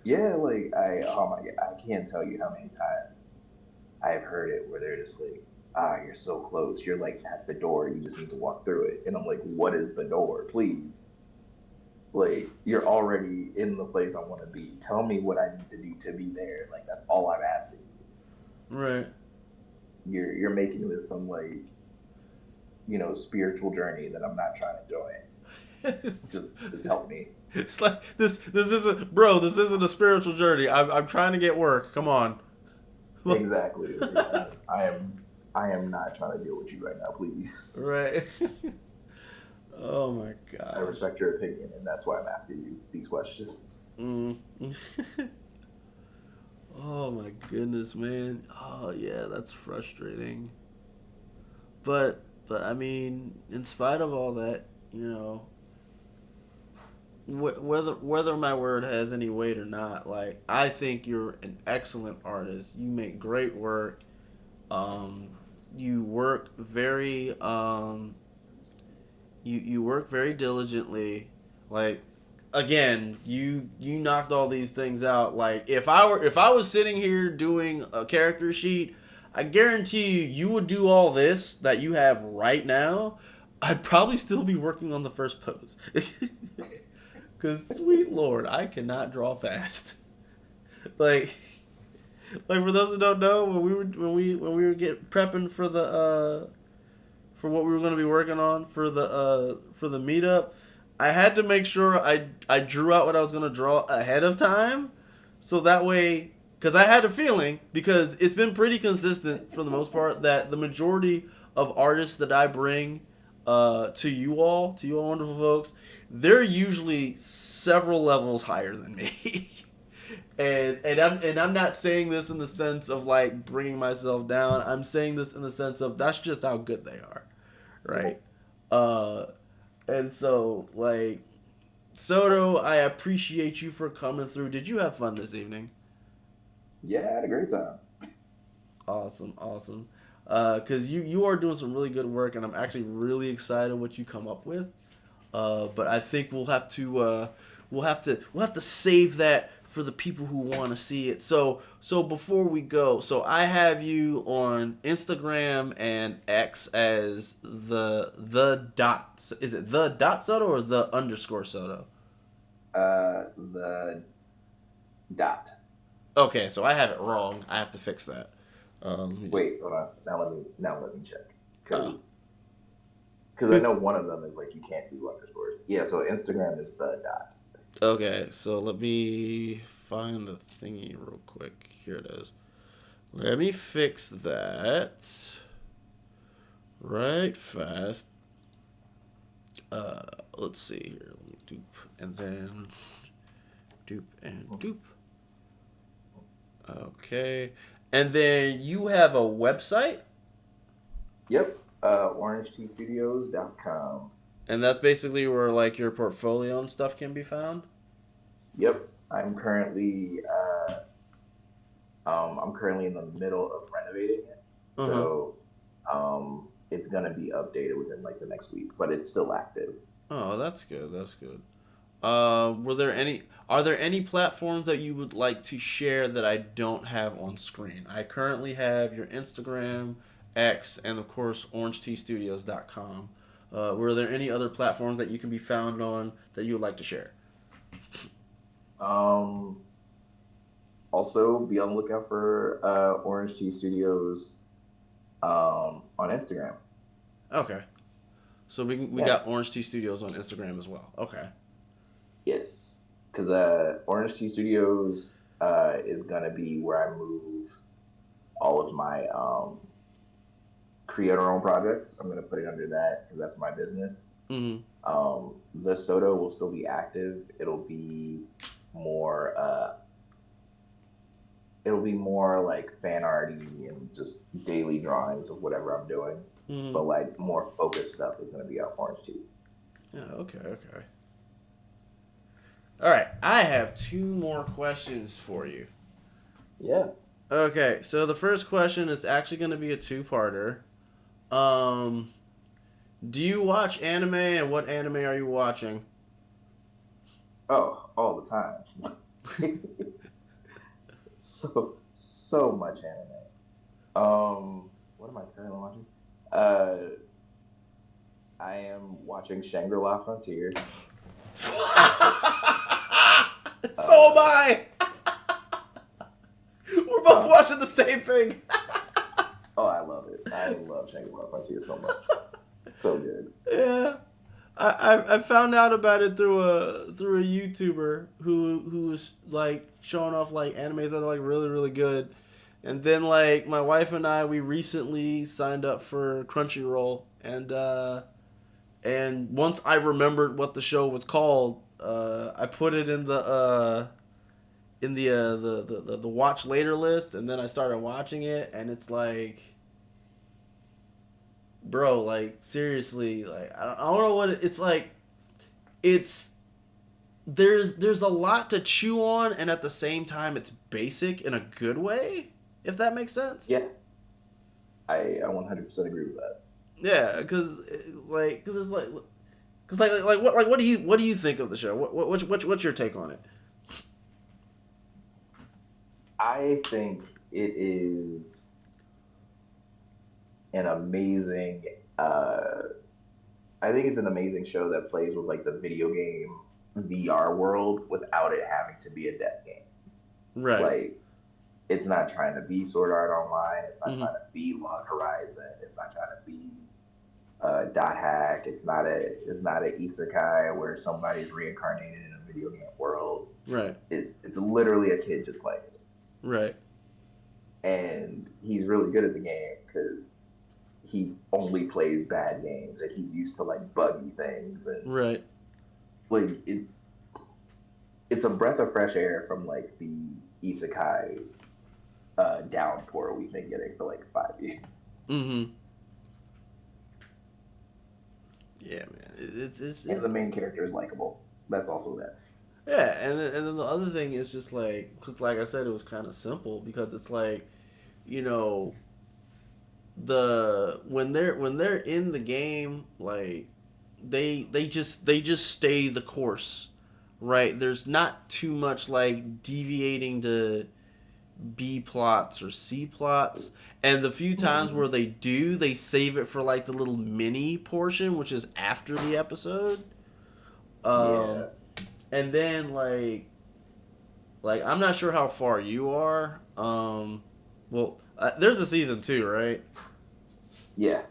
Yeah, like oh my god, I can't tell you how many times I've heard it where they're just like, ah, you're so close. You're like at the door. You just need to walk through it. And I'm like, what is the door? Please. Like, you're already in the place I want to be. Tell me what I need to do to be there. Like, that's all I'm asking you. Right. You're making this some like, spiritual journey that I'm not trying to join. Just help me. It's like this isn't, bro. This isn't a spiritual journey. I'm trying to get work. Come on. Exactly. Like, I am not trying to deal with you right now, please. Right. Oh my I gosh. respect your opinion, and that's why I'm asking you these questions. Mm. Oh my goodness, man. Oh yeah, that's frustrating. But I mean, in spite of all that, you know, whether my word has any weight or not, like I think you're an excellent artist. You make great work. Um, you work very you work very diligently. Like again, you knocked all these things out. Like if I was sitting here doing a character sheet, I guarantee you would do all this that you have right now. I'd probably still be working on the first pose. Cause sweet lord, I cannot draw fast. like like for those who don't know, when we were get prepping for what we were going to be working on for the meetup, I had to make sure I drew out what I was going to draw ahead of time, so that way, because I had a feeling, because it's been pretty consistent for the most part that the majority of artists that I bring to you all wonderful folks, they're usually several levels higher than me. And I'm not saying this in the sense of like bringing myself down. I'm saying this in the sense of that's just how good they are, right? Uh, and so like Soto, I appreciate you for coming through. Did you have fun this evening? Yeah, I had a great time. Awesome, awesome. Cause you are doing some really good work, and I'm actually really excited what you come up with. But I think we'll have to save that for the people who want to see it. So before we go, so I have you on Instagram and X as the dot. Is it the dot Soto or the underscore Soto? The dot. Okay, so I have it wrong. I have to fix that. Let me just. Wait, hold on. Now let me check Uh, because I know one of them is like you can't do underscores. Yeah, so Instagram is the dot. okay, so let me find the thingy real quick. Here it is. Let me fix that right fast. Let's see here. Let me dupe and then dupe and dupe. Okay, and then you have a website, Yep. OrangeTstudios.com. and that's basically where like your portfolio and stuff can be found. Yep. I'm currently in the middle of renovating it. Uh huh. It's gonna be updated within like the next week, but it's still active. Oh, that's good. That's good. Were there any? Are there any platforms that you would like to share that I don't have on screen? I currently have your Instagram, X, and of course OrangeTstudios.com. Were there any other platforms that you can be found on that you would like to share? Um, Also be on the lookout for Orange Tea Studios on Instagram. Okay, so we Yeah. got Orange T Studios on Instagram as well. Okay. Yes. Because Orange Tea Studios is gonna be where I move all of my creator owned projects. I'm gonna put it under that because that's my business. Mm-hmm. The.Soto will still be active. More it'll be more like fan arty and just daily drawings of whatever I'm doing. Mm-hmm. But like more focused stuff is gonna be on Orange Tea. Yeah. Okay. Okay. All right. I have two more questions for you. Yeah. Okay, so the first question is actually going to be a two-parter. Um, do you watch anime, and what anime are you watching? Oh, all the time. So much anime. What am I currently watching? Uh, I am watching Shangri-La Frontier. So am Uh, I. We're both huh? watching the same thing. Oh, I love it. I love Shangri-La Frontier so much. So good. Yeah. I found out about it through a YouTuber who was like showing off like animes that are like really really good, and then like my wife and I we recently signed up for Crunchyroll, and once I remembered what the show was called, I put it in the watch later list, and then I started watching it, and it's like, bro, like seriously, like I don't know what it's like. It's there's a lot to chew on, and at the same time, it's basic in a good way, if that makes sense. Yeah, I 100% agree with that. Yeah, because it's like what do you think of the show? What's your take on it? I think it is an amazing. Uh, I think it's an amazing show that plays with like the video game VR world without it having to be a death game. Right. Like it's not trying to be Sword Art Online. It's not Mm-hmm. trying to be Log Horizon. It's not trying to be Dot Hack. It's not an isekai where somebody's reincarnated in a video game world. Right. It's literally a kid just playing it, Right. and he's really good at the game because he only plays bad games and he's used to like buggy things and Right. like it's a breath of fresh air from like the isekai downpour we've been getting for like 5 years. Mm-hmm. Yeah, man. It's And the main character is likable. That's also that. yeah, and then the other thing is just like, cause like I said, it was kind of simple because it's like, you know, when they're in the game, like they just stay the course, right? There's not too much like deviating to B plots or C plots. And the few times Mm-hmm. where they do, they save it for like the little mini portion, which is after the episode. Um, Yeah, and then like I'm not sure how far you are. Well, there's a season two, right? yeah.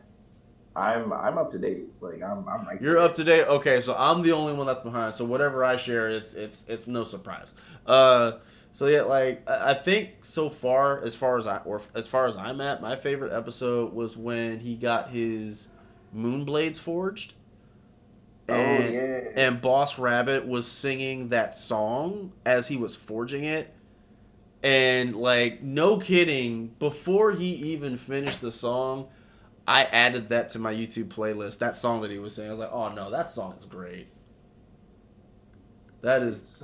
I'm up to date. Like I'm right You're up there. to date. Okay, so I'm the only one that's behind. So whatever I share, it's no surprise. Uh, so yeah, like I think so far, as far as I'm at, my favorite episode was when he got his moon blades forged, Oh and yeah. and Boss Rabbit was singing that song as he was forging it, and like no kidding, before he even finished the song, I added that to my YouTube playlist. That song that he was singing, I was like, oh no, that song is great. That is, It's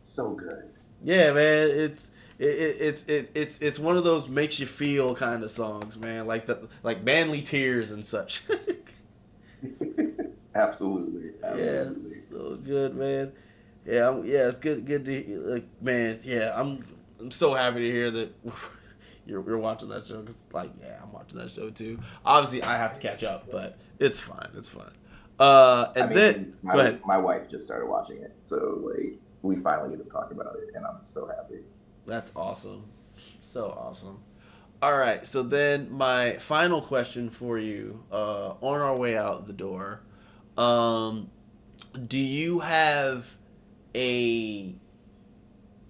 so good. yeah, man. It's one of those makes you feel kind of songs, man. Like manly tears and such. Absolutely, Yeah, absolutely. so good, man. Yeah, yeah, it's good to like, man. Yeah, I'm so happy to hear that you're watching that show because, like, yeah, I'm watching that show too. Obviously, I have to catch up, but it's fine. It's fine. I And then mean, go my ahead. my wife just started watching it, so like we finally get to talk about it, and I'm so happy. That's awesome. So awesome. All right. So then, my final question for you, on our way out the door, um, do you have a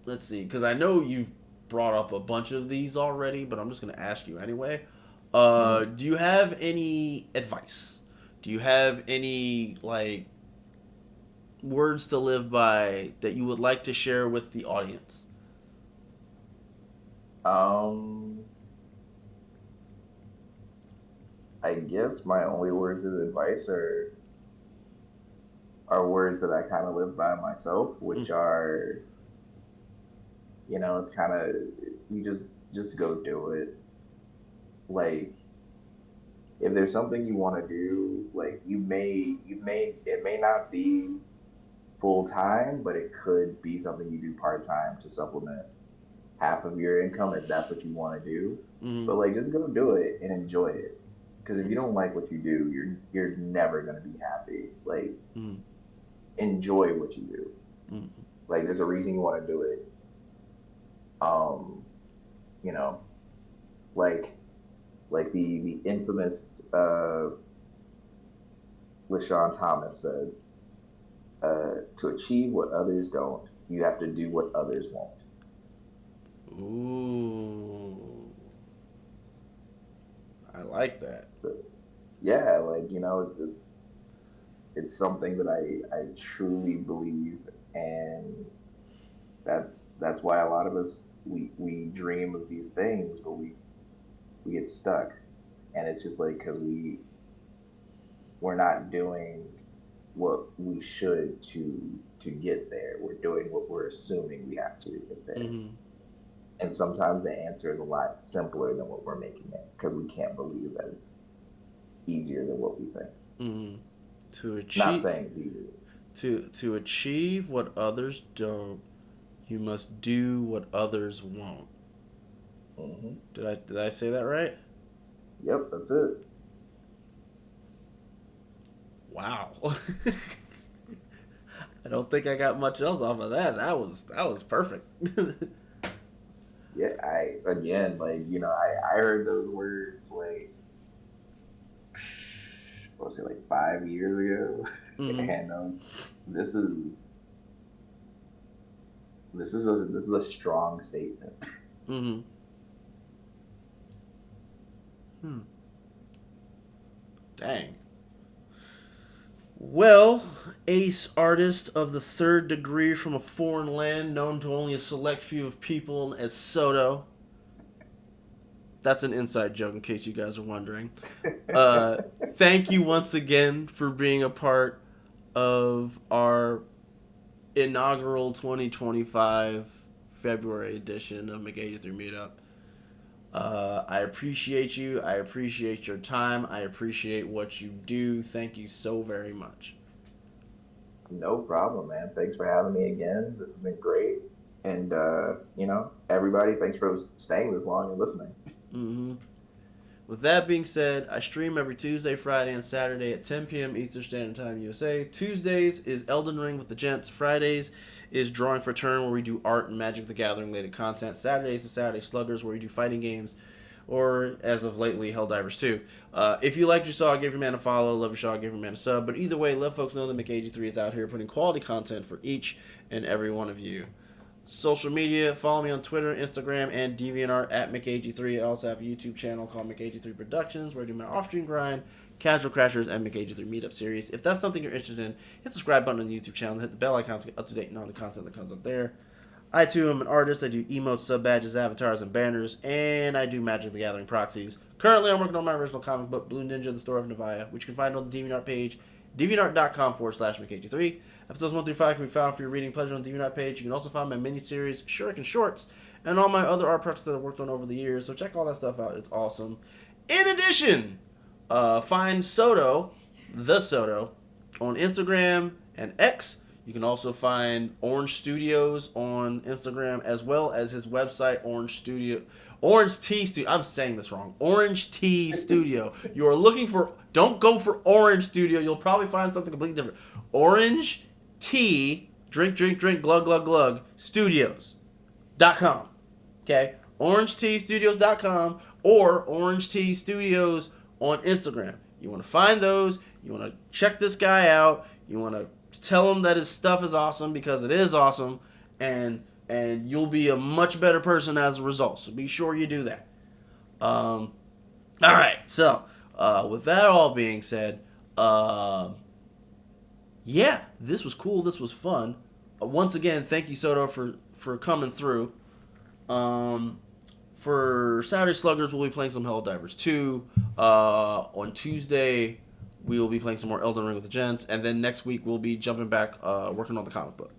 let's see, because I know you've brought up a bunch of these already, but I'm just going to ask you anyway. Mhm. Do you have any advice? Do you have any like words to live by that you would like to share with the audience? Um, I guess my only words of advice are words that I kind of live by myself, Mm, which are, it's kind of you just go do it. Like if there's something you want to do, like you may it may not be full time, but it could be something you do part time to supplement half of your income if that's what you want to do. Mm-hmm. But like, just go do it and enjoy it. Because if you don't like what you do, you're never gonna be happy. Like, Mm-hmm. enjoy what you do. Mm-hmm. Like, there's a reason you want to do it. Um, you know, like the infamous LaShawn Thomas said, to achieve what others don't, you have to do what others won't. Ooh, I like that. So yeah, like it's something that I truly believe, and that's why a lot of us we dream of these things, but we get stuck, and it's just like because we're not doing what we should to get there. We're doing what we're assuming we have to get there. Mm-hmm. And sometimes the answer is a lot simpler than what we're making it because we can't believe that it's easier than what we think. Mm-hmm. To Not achieve saying it's easy. to achieve what others don't, you must do what others won't. Hmm. Did I say that right? Yep, that's it. Wow. I don't think I got much else off of that. That was perfect. Yeah, I again like I heard those words like what was it like 5 years ago, Mm-hmm. and this is this is a strong statement. Mm-hmm. Hmm. Dang. Well, ace artist of the third degree from a foreign land known to only a select few of people as Soto. That's an inside joke in case you guys are wondering. Uh, Thank you once again for being a part of our inaugural 2025 February edition of McAgee3 Meetup. I appreciate you. I appreciate your time. I appreciate what you do. Thank you so very much. No problem, man. Thanks for having me again. This has been great. And everybody, thanks for staying this long and listening. Mm-hmm. With that being said, I stream every Tuesday, Friday, and Saturday at 10 p.m. Eastern Standard Time USA. Tuesdays is Elden Ring with the Gents. Fridays is Drawing for Turn, where we do art and Magic the Gathering related content. Saturdays is Saturday Sluggers, where we do fighting games, or as of lately, Helldivers 2. If you liked your saw, give your man a follow. Love your saw, give your man a sub. But either way, let folks know that McAgee3 is out here putting quality content for each and every one of you. Social media, follow me on Twitter, Instagram, and DeviantArt at McAgee3. I also have a YouTube channel called McAgee3 Productions where I do my off-stream grind, Casual Crashers, and McAgee3 Meetup series. If that's something you're interested in, hit the subscribe button on the YouTube channel, hit the bell icon to get up to date on the content that comes up there. I too am an artist. I do emotes, sub badges, avatars, and banners, and I do Magic the Gathering proxies. Currently, I'm working on my original comic book, Blue Ninja: The Story of Navaya, which you can find on the DeviantArt page, deviantart.com/McAgee3. Episodes 1 through 5 can be found for your reading pleasure on the DeviantArt page. You can also find my mini-series, Shuriken Shorts, and all my other art projects that I've worked on over the years, so check all that stuff out. It's awesome. In addition, find Soto, The.Soto, on Instagram and X. You can also find Orange Studios on Instagram, as well as his website, Orange Tea Studio. I'm saying this wrong. Orange Tea Studio. You are looking for. Don't go for Orange Studio. You'll probably find something completely different. Orange Tea, drink, glug, glug, glug, studios.com. Okay? OrangeTeaStudios.com or Orange Tea Studios on Instagram. You want to find those. You want to check this guy out. You want to tell him that his stuff is awesome because it is awesome, and you'll be a much better person as a result. So be sure you do that. All right. So with that all being said, yeah, this was cool. This was fun. Once again, thank you, Soto, for coming through. For Saturday Sluggers, we'll be playing some Helldivers 2. On Tuesday, we will be playing some more Elden Ring with the Gents. And then next week, we'll be jumping back, working on the comic book.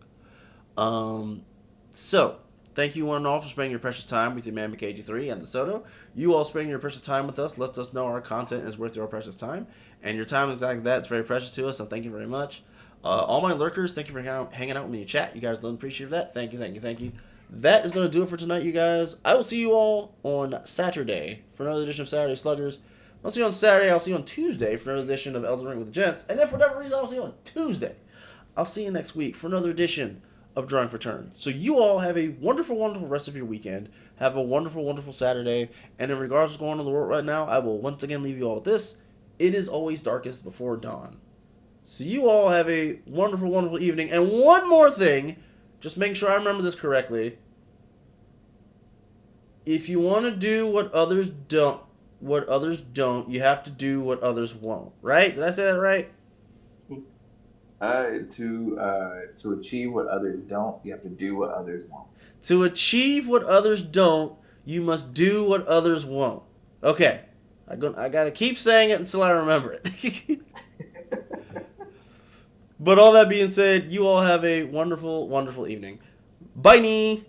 So, thank you one and all for spending your precious time with your man McAgee3 and the Soto. You all spending your precious time with us lets us know our content is worth your precious time. And your time is exactly that. It's very precious to us, so thank you very much. All my lurkers, thank you for hanging out with me in chat. You guys don't appreciate that. Thank you, thank you, thank you. That is going to do it for tonight, you guys. I will see you all on Saturday for another edition of Saturday Sluggers. I'll see you on Saturday. I'll see you on Tuesday for another edition of Elden Ring with the Gents. And if for whatever reason I'll see you on Tuesday, I'll see you next week for another edition of Drawing for Turn. So you all have a wonderful, wonderful rest of your weekend. Have a wonderful, wonderful Saturday. And in regards to what's going on in the world right now, I will once again leave you all with this. It is always darkest before dawn. So you all have a wonderful, wonderful evening. And one more thing, just making sure I remember this correctly. If you want to do what others don't, you have to do what others won't. Right? Did I say that right? To achieve what others don't, you have to do what others won't. To achieve what others don't, you must do what others won't. Okay. I gotta keep saying it until I remember it. But all that being said, you all have a wonderful, wonderful evening. Bye-nie!